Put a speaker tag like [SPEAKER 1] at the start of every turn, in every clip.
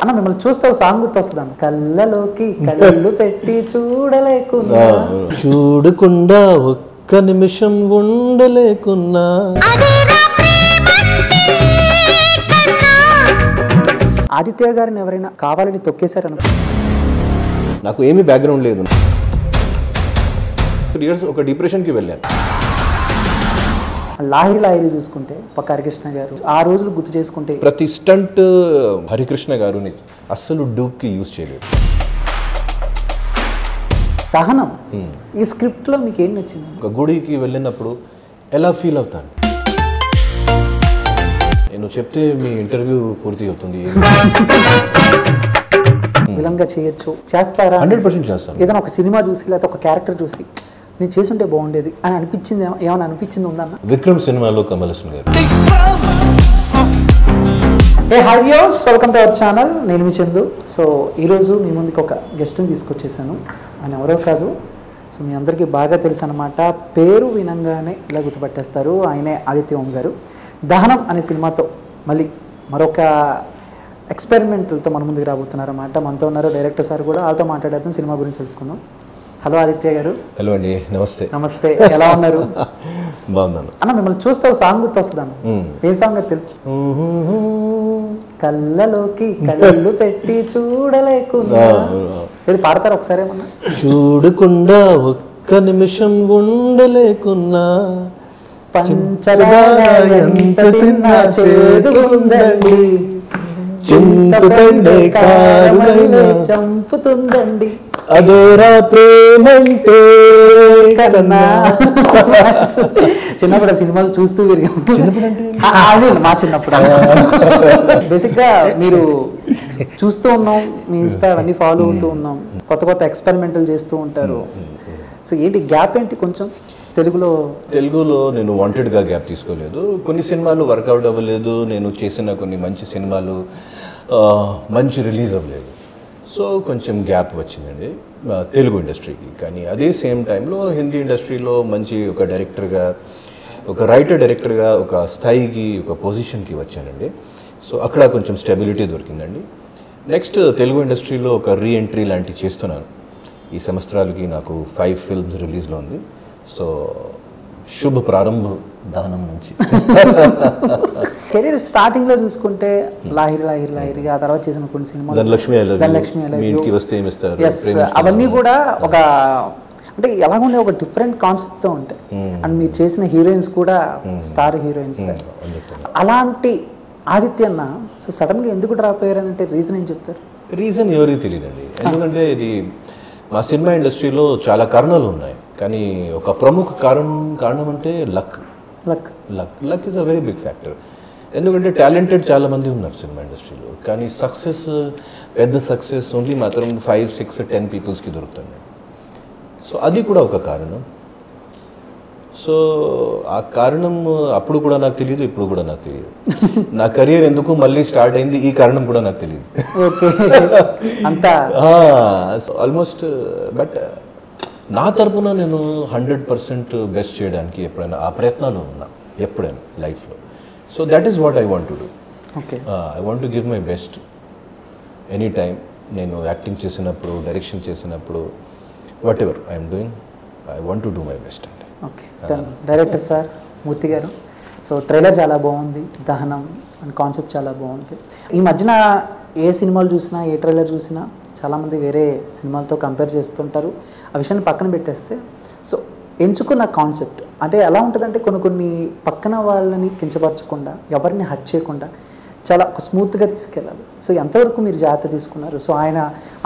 [SPEAKER 1] అన్న మిమ్మల్ని చూస్తే ఒక సాంగ్ గుర్తొస్తుంది అన్న, కళ్ళలోకి కళ్ళు పెట్టి చూడలేకున్నా,
[SPEAKER 2] చూడకుండా ఒక్క నిమిషం ఉండలేకున్నా.
[SPEAKER 1] ఆదిత్య గారిని ఎవరైనా కావాలని తొక్కేశారను?
[SPEAKER 2] నాకు ఏమీ బ్యాక్గ్రౌండ్ లేదు. 3 years ఒక డిప్రెషన్కి వెళ్ళాను.
[SPEAKER 1] లాహిరి చూసుకుంటే పక్క హరికృష్ణ గారు ఆ రోజులు గుర్తు చేసుకుంటే
[SPEAKER 2] ప్రతి స్టంట్ హరికృష్ణ గారుని అస్సలు డూప్కి యూజ్ చేయలేదు.
[SPEAKER 1] దహనం ఈ స్క్రిప్ట్లో మీకు ఏం నచ్చింది?
[SPEAKER 2] ఒక గుడికి వెళ్ళినప్పుడు ఎలా ఫీల్ అవుతాను నేను చెప్తే మీ ఇంటర్వ్యూ పూర్తి అవుతుంది.
[SPEAKER 1] విలంగా చేయొచ్చు, చేస్తారా?
[SPEAKER 2] 100% చేస్తాను.
[SPEAKER 1] ఏదైనా ఒక సినిమా చూసి లేకపోతే ఒక క్యారెక్టర్ చూసి నేను చేసుంటే బాగుండేది అని అనిపించింది, ఏమైనా అనిపించింది ఉందన్న?
[SPEAKER 2] విక్రమ్ సినిమాలో కమల్ హాసన్ గారు.
[SPEAKER 1] Hi viewers, welcome to our channel. నేను మీ చందు. సో ఈరోజు మీ ముందుకు ఒక గెస్ట్ని తీసుకొచ్చేసాను. ఆయన ఎవరో కాదు, సో మీ అందరికీ బాగా తెలుసు అనమాట. పేరు వినంగానే ఇలా గుర్తుపట్టేస్తారు, ఆయనే ఆదిత్య ఓం గారు. దహనం అనే సినిమాతో మళ్ళీ మరొక ఎక్స్పెరిమెంట్లతో మన ముందుకు రాబోతున్నారన్నమాట. మనతో ఉన్నారు డైరెక్టర్ సార్ కూడా, వాళ్ళతో మాట్లాడేద్దాం, సినిమా గురించి తెలుసుకుందాం. హలో ఆదిత్య గారు.
[SPEAKER 2] హలో అండి, నమస్తే.
[SPEAKER 1] నమస్తే, ఎలా ఉన్నారు?
[SPEAKER 2] బాగున్నాను
[SPEAKER 1] అన్న మిమ్మల్ని చూస్తే ఒక సాంగ్ గుర్తొస్తుంది అన్న. ఏ సాంగ్ అది తెలుసు? కళ్ళలోకి కళ్ళు పెట్టి చూడలేకున్నా. ఇది పాడతారు ఒకసారి ఏమన్నా?
[SPEAKER 2] చూడకుండా ఒక్క నిమిషం ఉండలేకున్నా,
[SPEAKER 1] పంచదార ఎంత తిన్నా చేదుందండి, చింతపండే కారుమైనా చంపుతుందండి,
[SPEAKER 2] అదేరా ప్రేమంటే కన్నా.
[SPEAKER 1] చిన్నప్పుడు సినిమాలు చూస్తూ పెరిగాం. మా చిన్నప్పుడు బేసిక్గా మీరు చూస్తూ ఉన్నాం, మీ ఇన్స్టా అవన్నీ ఫాలో అవుతూ ఉన్నాం, కొత్త కొత్త ఎక్స్పెరిమెంటల్ చేస్తూ ఉంటారు. సో ఏంటి గ్యాప్ ఏంటి కొంచెం తెలుగులో?
[SPEAKER 2] నేను వాంటెడ్గా గ్యాప్ తీసుకోలేదు. కొన్ని సినిమాలు వర్కౌట్ అవ్వలేదు, నేను చేసిన కొన్ని మంచి సినిమాలు మంచి రిలీజ్ అవ్వలేదు. సో కొంచెం గ్యాప్ వచ్చిందండి తెలుగు ఇండస్ట్రీకి. కానీ అదే సేమ్ టైంలో హిందీ ఇండస్ట్రీలో మంచి ఒక డైరెక్టర్గా, ఒక రైటర్ డైరెక్టర్గా ఒక స్థాయికి, ఒక పొజిషన్కి వచ్చానండి. సో అక్కడ కొంచెం స్టెబిలిటీ దొరికిందండి. నెక్స్ట్ తెలుగు ఇండస్ట్రీలో ఒక రీఎంట్రీ లాంటివి చేస్తున్నాను. ఈ సంవత్సరాలకి నాకు 5 films రిలీజ్లో ఉంది. సో శుభ ప్రారంభం దహనం నుంచి.
[SPEAKER 1] కెరీర్ స్టార్టింగ్ లో చూసుకుంటే లాహిరి ఆ తర్వాత చేసిన కొన్ని సినిమాలు
[SPEAKER 2] ధనలక్ష్మి,
[SPEAKER 1] అవన్నీ కూడా ఒక అంటే ఎలాగుండే ఒక డిఫరెంట్ కాన్సెప్ట్ తో ఉంటాయి. అండ్ మీరు చేసిన హీరోయిన్స్ కూడా స్టార్ హీరోయిన్స్. అలాంటి ఆదిత్యన్న సో సడన్ గా ఎందుకు డ్రాప్ అయ్యారంటే రీజన్ ఏం చెప్తారు?
[SPEAKER 2] రీజన్ ఎవరికి తెలియదండి. ఎందుకంటే ఇది మా సినిమా ఇండస్ట్రీలో చాలా కారణాలు ఉన్నాయి, కానీ ఒక ప్రముఖ కారణం అంటే luck is a very big factor. ఎందుకంటే టాలెంటెడ్ చాలామంది ఉన్నారు సినిమా ఇండస్ట్రీలో, కానీ పెద్ద సక్సెస్ ఓన్లీ మాత్రం 5, 6, 10 పీపుల్స్కి దొరుకుతుంది. సో అది కూడా ఒక కారణం. సో ఆ కారణం అప్పుడు కూడా నాకు తెలియదు, ఇప్పుడు కూడా నాకు తెలియదు. నా కెరియర్ ఎందుకు మళ్ళీ స్టార్ట్ అయింది, ఈ కారణం కూడా నాకు తెలియదు. ఆల్మోస్ట్ బట్ నా తరపున నేను 100% బెస్ట్ చేయడానికి ఎప్పుడైనా ఆ ప్రయత్నాలు ఉన్నా, ఎప్పుడైనా లైఫ్లో. So that is what I want to do. I want to give my best any time. నేను యాక్టింగ్ చేసినప్పుడు, డైరెక్షన్ చేసినప్పుడు, what ever I'm doing, I want to do my best అండి.
[SPEAKER 1] ఓకే, డైరెక్టర్ సార్ మూర్తి గారు. So trailer చాలా బాగుంది, దహనం and concept చాలా బాగుంది. ఈ మధ్యన ఏ సినిమాలు చూసినా, ఏ ట్రైలర్ చూసినా చాలామంది వేరే సినిమాలతో కంపేర్ చేస్తుంటారు. ఆ విషయాన్ని పక్కన పెట్టేస్తే సో ఎంచుకున్న కాన్సెప్ట్ అంటే ఎలా ఉంటుందంటే కొన్ని పక్కన వాళ్ళని కించపరచకుండా, ఎవరిని హర్ట్ చేయకుండా చాలా స్మూత్గా తీసుకెళ్ళాలి. సో ఎంతవరకు మీరు జాగ్రత్త తీసుకున్నారు? సో ఆయన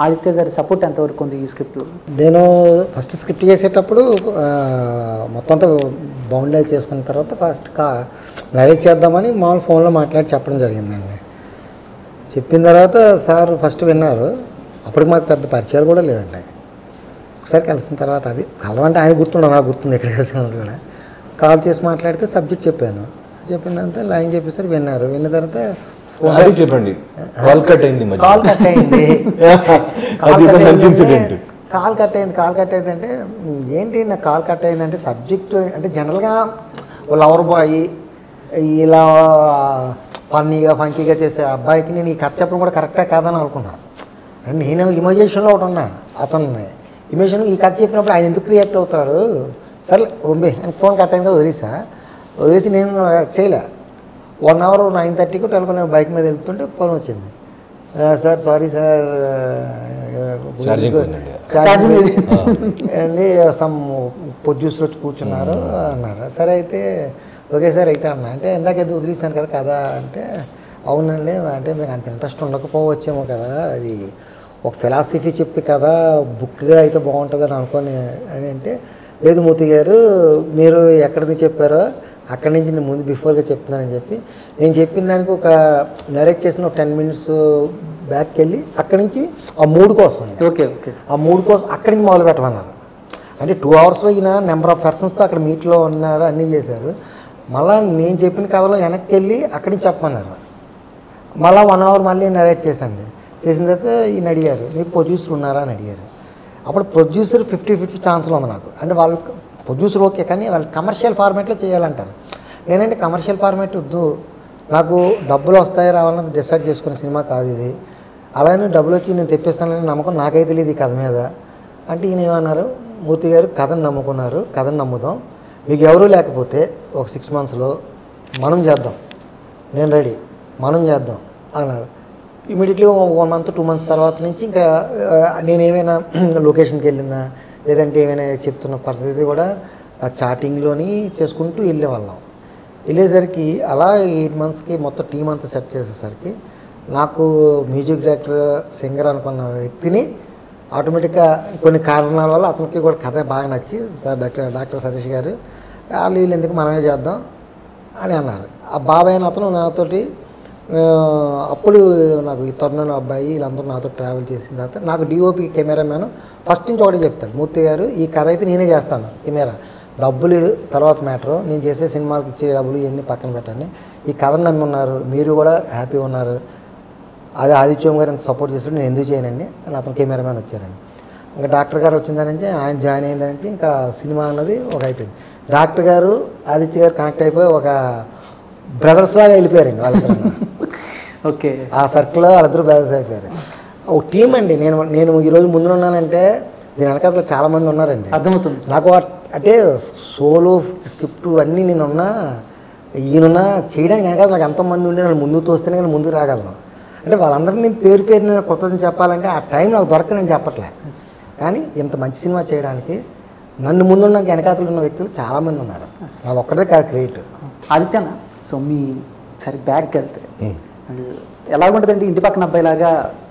[SPEAKER 1] ఆదిత్య గారి సపోర్ట్ ఎంతవరకు ఉంది ఈ స్క్రిప్ట్లో?
[SPEAKER 3] నేను ఫస్ట్ స్క్రిప్ట్ చేసేటప్పుడు మొత్తం అంతా బౌండ్ చేసుకున్న తర్వాత ఫస్ట్ నరేట్ చేద్దామని మామూలు ఫోన్లో మాట్లాడి చెప్పడం జరిగిందండి. చెప్పిన తర్వాత సార్ ఫస్ట్ విన్నారు. అప్పటికి మాకు పెద్ద పరిచయాలు కూడా లేవండి. ఒకసారి కలిసిన తర్వాత అది కలవంటే ఆయన గుర్తుండదు, నాకు గుర్తుంది ఎక్కడ కలిసినప్పుడు కూడా. కాల్ చేసి మాట్లాడితే సబ్జెక్ట్ చెప్పాను. చెప్పినంత లైన్ చెప్పేసరికి విన్నారు. విన్న తర్వాత
[SPEAKER 2] చెప్పండి, కాల్ కట్ అయింది.
[SPEAKER 3] కాల్ కట్ అయింది అంటే ఏంటి నాకు కాల్ కట్ అయిందంటే సబ్జెక్ట్ అంటే జనరల్గా లవర్ బాయ్ ఇలా ఫన్నీగా ఫంకీగా చేసే అబ్బాయికి నేను ఈ కథ చెప్పడం కూడా కరెక్టే కాదని అనుకున్నాను. నేను ఇమేజినేషన్లో ఒకటి ఉన్నా, అతన్ని ఇమేజిన్ ఈ కథ చెప్పినప్పుడు ఆయన ఎందుకు రియాక్ట్ అవుతారు, సరే ఒంబే ఫోన్ కట్ అయింది కదా వదిలేసి నేను చేయలే. 1 hour 9:30కి 12కి నేను బైక్ మీద వెళ్తుంటే ఫోన్ వచ్చింది. సార్ సారీ సార్ అండి సమ్ ప్రొడ్యూసర్ వచ్చి కూర్చున్నారు అన్నారు. సరే అయితే ఓకే సార్ అయితే అన్నా. అంటే ఇందాక ఏదో వదిలేస్తాను కదా కదా అంటే అవునండి అంటే మీకు అంత ఇంట్రెస్ట్ ఉండకపోవచ్చేమో కదా, అది ఒక ఫిలాసఫీ చెప్పి కదా బుక్గా అయితే బాగుంటుందని అనుకోని అని అంటే, లేదు మూర్తి గారు మీరు ఎక్కడి నుంచి చెప్పారో అక్కడి నుంచి నేను ముందు బిఫోర్గా చెప్తున్నానని చెప్పి నేను చెప్పిన దానికి ఒక నరేట్ చేసిన ఒక 10 minutes బ్యాక్కి వెళ్ళి అక్కడి నుంచి ఆ మూడు కోసం ఆ మూడు కోసం అక్కడి నుంచి మొదలు పెట్టమన్నారు. అంటే 2 hours ఈయన నెంబర్ ఆఫ్ పర్సన్స్తో అక్కడ మీట్లో ఉన్నారు, అన్నీ చేశారు. మళ్ళీ నేను చెప్పిన కథలో వెనక్కి వెళ్ళి అక్కడి నుంచి చెప్పమన్నారు. మళ్ళీ 1 hour మళ్ళీ నరేట్ చేశాను. చేసిన తర్వాత ఈయన అడిగారు మీకు ప్రొడ్యూసర్ ఉన్నారా అని అడిగారు. అప్పుడు ప్రొడ్యూసర్ 50-50 ఛాన్స్లో ఉంది నాకు. అంటే వాళ్ళు ప్రొడ్యూసర్ ఓకే కానీ వాళ్ళు కమర్షియల్ ఫార్మేట్లో చేయాలంటారు. నేనంటే కమర్షియల్ ఫార్మేట్ వద్దు, నాకు డబ్బులు వస్తాయి రావాలని డిసైడ్ చేసుకునే సినిమా కాదు ఇది, అలానే డబ్బులు వచ్చి నేను తెప్పిస్తానని నమ్మకం నాకైతే లేదు ఈ కథ మీద అంటే ఈయన ఏమన్నారు, మూర్తి గారు కథను నమ్ముకున్నారు, కథను నమ్ముదాం, మీకు ఎవరూ లేకపోతే ఒక 6 monthsలో మనం చేద్దాం, నేను రెడీ మనం చేద్దాం అన్నారు. ఇమీడియట్లీ 1 month 2 months తర్వాత నుంచి ఇంకా నేను ఏమైనా లొకేషన్కి వెళ్ళినా లేదంటే ఏమైనా చెప్తున్న పరిస్థితి కూడా చాటింగ్లోని చేసుకుంటూ వెళ్ళేవాళ్ళం. వెళ్ళేసరికి అలా 8 monthsకి మొత్తం టీం అంతా సెట్ చేసేసరికి నాకు మ్యూజిక్ డైరెక్టర్ సింగర్ అనుకున్న వ్యక్తిని ఆటోమేటిక్గా కొన్ని కారణాల వల్ల అతనికి కూడా కథ బాగా నచ్చి సార్ డాక్టర్ సతీష్ గారు వాళ్ళు వీళ్ళు ఎందుకు మనమే చేద్దాం అని అన్నారు. ఆ బాబాయ్ అతను నాతోటి అప్పుడు నాకు ఈ తరుణం అబ్బాయి వీళ్ళందరూ నాతో ట్రావెల్ చేసిన తర్వాత నాకు డిఓపి కెమెరామ్యాన్ ఫస్ట్ నుంచి ఒకటి చెప్తాడు, మూర్తి గారు ఈ కథ అయితే నేనే చేస్తాను, కెమెరా డబ్బులు తర్వాత మ్యాటరు, నేను చేసే సినిమాకి ఇచ్చే డబ్బులు ఇవన్నీ పక్కన పెట్టండి, ఈ కథను నమ్మి ఉన్నారు మీరు కూడా హ్యాపీగా ఉన్నారు, అది ఆదిత్యం గారు ఎంత సపోర్ట్ చేస్తాడు నేను ఎందుకు చేయనండి అని అతను కెమెరామ్యాన్ వచ్చారండి. ఇంకా డాక్టర్ గారు వచ్చిందని నుంచి ఆయన జాయిన్ అయిందని నుంచి ఇంకా సినిమా అన్నది ఒక అయిపోయింది. డాక్టర్ గారు ఆదిత్య గారు కనెక్ట్ అయిపోయి ఒక బ్రదర్స్ లాగా వెళ్ళిపోయారండి వాళ్ళిద్దరు.
[SPEAKER 1] ఓకే,
[SPEAKER 3] ఆ సర్కిల్లో వాళ్ళిద్దరు బ్రదర్స్ అయిపోయారు. ఒక టీం అండి. నేను ఈరోజు ముందు ఉన్నానంటే దీని వెనకాల చాలామంది ఉన్నారండి,
[SPEAKER 1] అర్థమవుతుంది
[SPEAKER 3] నాకు. అంటే సోలో స్క్రిప్ట్ అన్నీ నేనున్నా ఈయనున్నా చేయడానికి వెనకాల నాకు ఎంతమంది ఉండి నన్ను ముందుకు తోస్తేనే కానీ ముందుకు రాగలను. అంటే వాళ్ళందరినీ పేరు నేను కొత్తదని చెప్పాలంటే ఆ టైం నాకు దొరక నేను చెప్పట్లే. కానీ ఇంత మంచి సినిమా చేయడానికి నన్ను ముందున్న వెనకాతలు ఉన్న వ్యక్తులు చాలామంది ఉన్నారు, అది ఒక్కటే కాదు క్రియేట్.
[SPEAKER 1] ఆదిత్యన సో మీ సరే బ్యాక్కి వెళ్తే ఎలాగుంటుందంటే ఇంటి పక్కన అబ్బాయిలాగా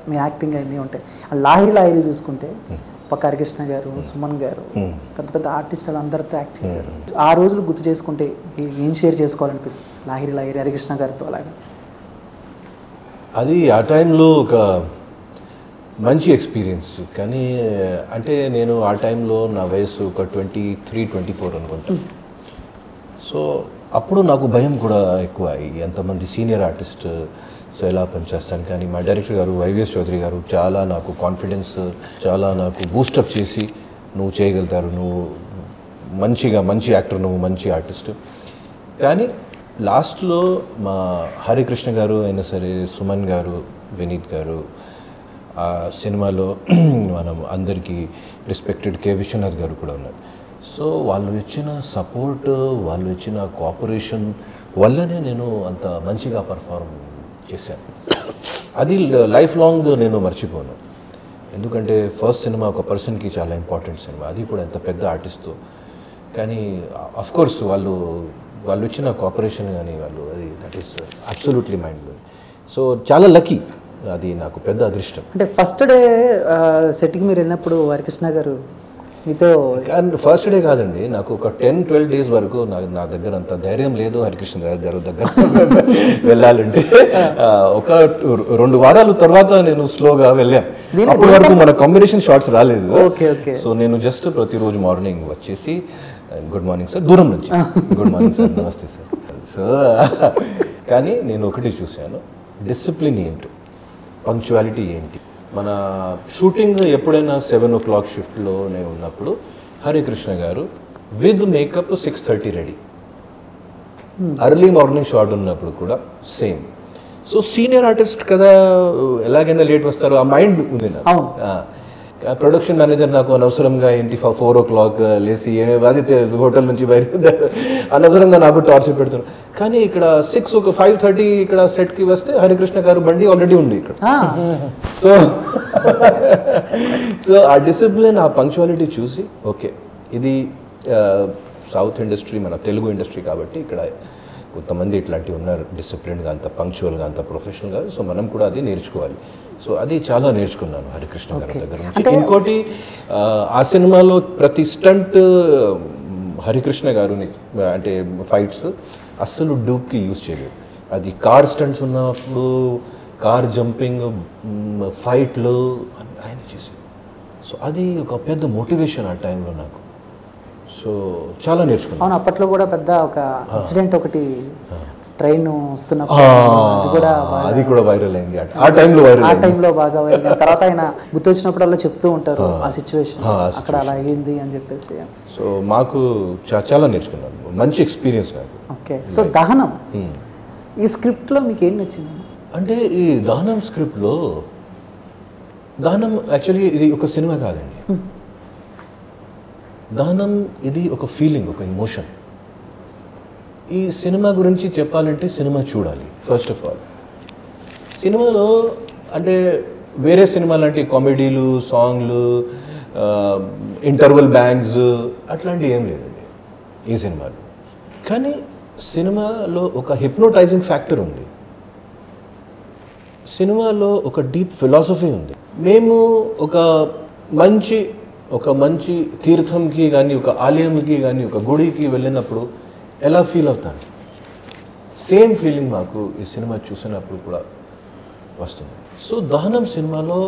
[SPEAKER 1] మీ యాక్టింగ్ అన్నీ ఉంటాయి. లాహిరి చూసుకుంటే పక్క హరికృష్ణ గారు, సుమన్ గారు పెద్ద పెద్ద ఆర్టిస్టులు అందరితో యాక్ట్ చేశారు. ఆ రోజులు గుర్తు చేసుకుంటే ఏం షేర్ చేసుకోవాలనిపిస్తుంది లాహిరి హరికృష్ణ గారితో అలాగా?
[SPEAKER 2] అది ఆ టైంలో ఒక మంచి ఎక్స్పీరియన్స్. కానీ అంటే నేను ఆ టైంలో నా వయసు ఒక 23-24 అనుకుంటా. సో అప్పుడు నాకు భయం కూడా ఎక్కువ, ఎంతమంది సీనియర్ ఆర్టిస్ట్ సో ఎలా పనిచేస్తాను. కానీ మా డైరెక్టర్ గారు వైవిఎస్ చౌదరి గారు చాలా నాకు కాన్ఫిడెన్స్, చాలా నాకు బూస్టప్ చేసి నువ్వు చేయగలుగుతారు, నువ్వు మంచి యాక్టర్, నువ్వు మంచి ఆర్టిస్ట్. కానీ లాస్ట్లో మా హరికృష్ణ గారు అయినా సరే, సుమన్ గారు, వినీత్ గారు, ఆ సినిమాలో మనం అందరికీ రెస్పెక్టెడ్ కె విశ్వనాథ్ గారు కూడా ఉన్నారు. సో వాళ్ళు ఇచ్చిన సపోర్ట్, వాళ్ళు ఇచ్చిన కోఆపరేషన్ వల్లనే నేను అంత మంచిగా పర్ఫార్మ్ చేశాను. అది లైఫ్ లాంగ్ నేను మర్చిపోను. ఎందుకంటే ఫస్ట్ సినిమా ఒక పర్సన్కి చాలా ఇంపార్టెంట్ సినిమా, అది కూడా ఎంత పెద్ద ఆర్టిస్ట్తో. కానీ అఫ్కోర్స్ వాళ్ళు ఇచ్చిన కోఆపరేషన్ కానీ అది that is absolutely mind blowing. So చాలా లక్కీ, అది నాకు పెద్ద అదృష్టం.
[SPEAKER 1] అంటే ఫస్ట్ డే సెట్కి మీరు వెళ్ళినప్పుడు హరికృష్ణ గారు మీతో?
[SPEAKER 2] ఫస్ట్ డే కాదండి, నాకు ఒక 10-12 days వరకు నా దగ్గర అంత ధైర్యం లేదు హరికృష్ణ గారి దగ్గర వెళ్ళాలంటే. ఒక 2 వారాల తర్వాత నేను స్లోగా వెళ్ళాను. అప్పటి వరకు మన కాంబినేషన్ షాట్స్ రాలేదు. సో నేను జస్ట్ ప్రతిరోజు మార్నింగ్ వచ్చేసి గుడ్ మార్నింగ్ సార్, దూరం నుంచి గుడ్ మార్నింగ్ సార్, నమస్తే సార్. సో కానీ నేను ఒకటి చూశాను, డిసిప్లిన్ ఏంటి, పంక్చువాలిటీ ఏంటి. మన షూటింగ్ ఎప్పుడైనా 7 o'clock షిఫ్ట్లో నేను ఉన్నప్పుడు హరికృష్ణ గారు with makeup 6:30 ready. Early morning shot ఉన్నప్పుడు కూడా సేమ్. సో సీనియర్ ఆర్టిస్ట్ కదా, ఎలాగైనా లేట్ వస్తారు, ఆ మైండ్ ఉంది నాకు. ప్రొడక్షన్ మేనేజర్ నాకు అనవసరంగా ఏంటి 4 o'clock లేసి అది హోటల్ నుంచి బయట అనవసరంగా నాకు టార్చర్ పెడుతున్నారు. కానీ ఇక్కడ 5:30 ఇక్కడ సెట్కి వస్తే హరికృష్ణ గారు బండి ఆల్రెడీ ఉంది ఇక్కడ. సో ఆ డిసిప్లిన్, ఆ పంక్చువాలిటీ చూసి ఓకే ఇది సౌత్ ఇండస్ట్రీ, మన తెలుగు ఇండస్ట్రీ కాబట్టి ఇక్కడ కొంతమంది ఇట్లాంటివి ఉన్నారు డిసిప్లిన్గా, అంత పంక్చువల్గా, అంత ప్రొఫెషనల్గా. సో మనం కూడా అది నేర్చుకోవాలి. సో అది చాలా నేర్చుకున్నాను హరికృష్ణ గారి దగ్గర నుంచి. ఇంకోటి ఆ సినిమాలో ప్రతి స్టంట్ హరికృష్ణ గారుని, అంటే ఫైట్స్ అస్సలు డూప్కి యూజ్ చేయలేదు. అది కార్ స్టంట్స్ ఉన్నప్పుడు, కార్ జంపింగ్, ఫైట్లు ఆయన చేసేది. సో అది ఒక పెద్ద మోటివేషన్ ఆ టైంలో నాకు. సో చాలా నేర్చుకున్నాను.
[SPEAKER 1] అవును, అప్పట్లో కూడా పెద్ద ఒక ఇన్సిడెంట్ ఒకటి, ట్రైన్ వస్తున్నప్పుడు
[SPEAKER 2] అది కూడా వైరల్ అయింది. ఆ టైంలో
[SPEAKER 1] బాగా వైరల్. తర్వాత ఆయన గుర్తొచ్చినప్పుడల్లా చెప్తూ ఉంటారు ఆ సిచ్యువేషన్, అక్కడ అలా అయింది అని చెప్పేసి.
[SPEAKER 2] సో మాకు చాలా నేర్చుకున్నాను, మంచి ఎక్స్పీరియన్స్ నాకు.
[SPEAKER 1] ఓకే. సో దహనం ఈ స్క్రిప్ట్లో మీకు ఏం నచ్చింది?
[SPEAKER 2] అంటే ఈ దహనం స్క్రిప్ట్లో, దహనం యాక్చువల్లీ ఇది ఒక సినిమా కాదండి. దహనం ఇది ఒక ఫీలింగ్, ఒక ఎమోషన్. ఈ సినిమా గురించి చెప్పాలంటే సినిమా చూడాలి ఫస్ట్ ఆఫ్ ఆల్. సినిమాలో అంటే వేరే సినిమా లాంటి కామెడీలు, సాంగ్లు, ఇంటర్వల్ బ్యాంగ్స్ అట్లాంటివి ఏం లేదండి ఈ సినిమాలో. కానీ సినిమాలో ఒక హిప్నోటైజింగ్ ఫ్యాక్టర్ ఉంది, సినిమాలో ఒక డీప్ ఫిలాసఫీ ఉంది. మేము ఒక మంచి తీర్థంకి కానీ, ఒక ఆలయంకి కానీ, ఒక గుడికి వెళ్ళినప్పుడు ఎలా ఫీల్ అవుతాను, సేమ్ ఫీలింగ్ మాకు ఈ సినిమా చూసినప్పుడు కూడా వస్తుంది. సో దహనం సినిమాలో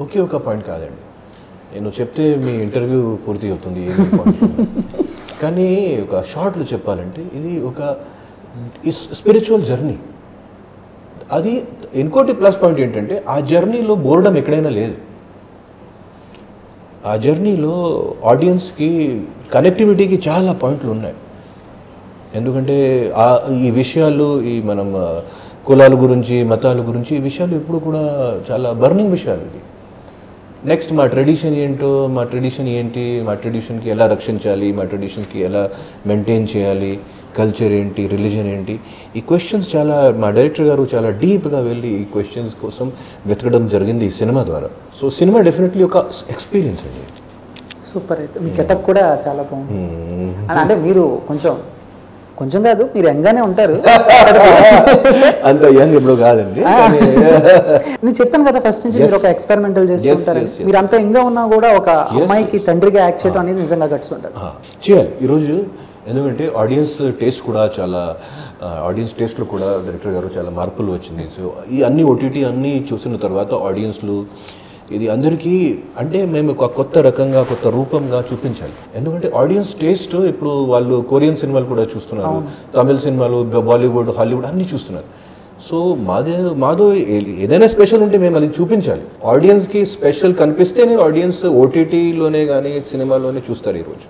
[SPEAKER 2] ఒకే ఒక పాయింట్ కాదండి, నేను చెప్తే మీ ఇంటర్వ్యూ పూర్తి అవుతుంది కానీ ఒక షార్ట్లో చెప్పాలంటే ఇది ఒక స్పిరిచువల్ జర్నీ. అది ఇంకోటి ప్లస్ పాయింట్ ఏంటంటే ఆ జర్నీలో బోర్డమ్ ఎక్కడైనా లేదు. ఆ జర్నీలో ఆడియన్స్కి కనెక్టివిటీకి చాలా పాయింట్లు ఉన్నాయి. ఎందుకంటే ఈ విషయాలు, ఈ మనం కులాల గురించి, మతాల గురించి ఈ విషయాలు ఎప్పుడు కూడా చాలా బర్నింగ్ విషయాలు. ఇది నెక్స్ట్ మా ట్రెడిషన్ ఏంటో, మా ట్రెడిషన్ ఏంటి, మా ట్రెడిషన్కి ఎలా రక్షించాలి, మా ట్రెడిషన్కి ఎలా మెయింటైన్ చేయాలి, కల్చర్ ఏంటి, రిలీజన్ ఏంటి, ఈ క్వశ్చన్స్ చాలా మా డైరెక్టర్ గారు చాలా డీప్గా వెళ్ళి ఈ క్వశ్చన్స్ కోసం వెతకడం జరిగింది ఈ సినిమా ద్వారా. సో సినిమా డెఫినెట్లీ ఒక ఎక్స్పీరియన్స్ అండి.
[SPEAKER 1] సూపర్. అయితే మీ గెటప్ కూడా చాలా బాగుంది. అంటే మీరు కొంచెం కాదు, మీరు యంగానే ఉంటారు.
[SPEAKER 2] అంత యంగ్ ఎప్పుడు కాదండి.
[SPEAKER 1] నేను చెప్పాను కదా ఫస్ట్ నుంచి మీరు ఒక ఎక్స్పెరిమెంటల్ చేస్తూ ఉంటారు. మీరు అంత యంగ్గా ఉన్నా కూడా ఒక అమ్మాయికి తండ్రిగా యాక్ట్ చేయడం అనేది నిజంగా గట్స్ ఉంటుంది.
[SPEAKER 2] చేయాలి ఈరోజు. ఎందుకంటే ఆడియన్స్ టేస్ట్ కూడా చాలా, ఆడియన్స్ టేస్ట్లో కూడా డైరెక్టర్ గారు చాలా మార్పులు వచ్చింది. సో ఈ అన్ని ఓటీటీ అన్నీ చూసిన తర్వాత ఆడియన్స్లు ఇది అందరికీ అంటే మేము ఒక కొత్త రకంగా, కొత్త రూపంగా చూపించాలి. ఎందుకంటే ఆడియన్స్ టేస్ట్ ఇప్పుడు వాళ్ళు కొరియన్ సినిమాలు కూడా చూస్తున్నారు, తమిళ సినిమాలు, బాలీవుడ్, హాలీవుడ్ అన్నీ చూస్తున్నారు. సో మాదో ఏదైనా స్పెషల్ ఉంటే మేము అది చూపించాలి. ఆడియన్స్కి స్పెషల్ కనిపిస్తేనే ఆడియన్స్ ఓటీటీలోనే కానీ సినిమాలోనే చూస్తారు ఈరోజు.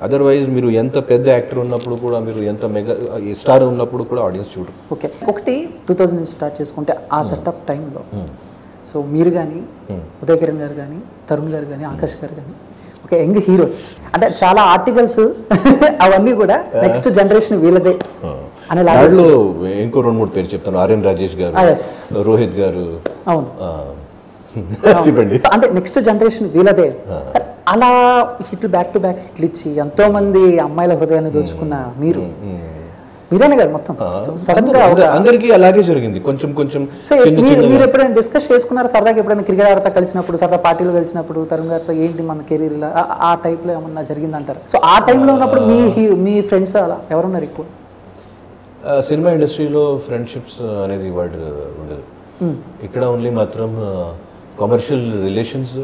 [SPEAKER 2] అదర్వైజ్ మీరు ఎంత పెద్ద యాక్టర్ ఉన్నప్పుడు కూడా, మీరు ఎంత మెగా స్టార్ ఉన్నప్పుడు కూడా ఆడియన్స్ చూడరు.
[SPEAKER 1] ఓకే. ఒకటి 2000 నుంచి స్టార్ట్ చేసుకుంటే ఆ సెటప్ టైంలో సో మీరు కానీ, ఉదయ్ కిరణ్ గారు కానీ, తరుణ్ గారు కానీ, ఆకాష్ గారు కానీ ఒక యంగ్ హీరోస్, అంటే చాలా ఆర్టికల్స్ అవన్నీ కూడా నెక్స్ట్ జనరేషన్ వీళ్ళదే అనే
[SPEAKER 2] దాంట్లో ఇంకో 2-3 పేరు చెప్తాను. ఆర్ఎన్ రాజేష్ గారు, రోహిత్ గారు.
[SPEAKER 1] అవును,
[SPEAKER 2] చెప్పండి.
[SPEAKER 1] అంటే నెక్స్ట్ జనరేషన్ వీళ్ళదే. అలా హిట్లు బ్యాక్ టు బ్యాక్ హిట్లు ఇచ్చి ఎంతో మంది అమ్మాయిల హృదయాన్ని దోచుకున్న మీరేనే కదా మొత్తం. సడన్ గా
[SPEAKER 2] అందరికీ అలాగే జరిగింది. కొంచెం
[SPEAKER 1] మీరు ఎప్పుడైనా డిస్కస్ చేసుకున్నారు సరదాగా? ఎప్పుడైనా క్రికెట్ ఆడతా కలిసినప్పుడు, సరదా పార్టీలో కలిసినప్పుడు తరుణ్ గారితో ఏంటి మన కెరీర్ ఇలా ఆ టైప్ లో ఏమన్నా జరిగిందంటారు? సో ఆ టైంలో ఉన్నప్పుడు మీ ఫ్రెండ్స్ అలా ఎవరున్నారు ఎక్కువ?
[SPEAKER 2] సినిమా ఇండస్ట్రీలో ఫ్రెండ్షిప్స్ అనేది వర్డ్ ఉండదు. ఇక్కడ ఓన్లీ మాత్రం commercial relations,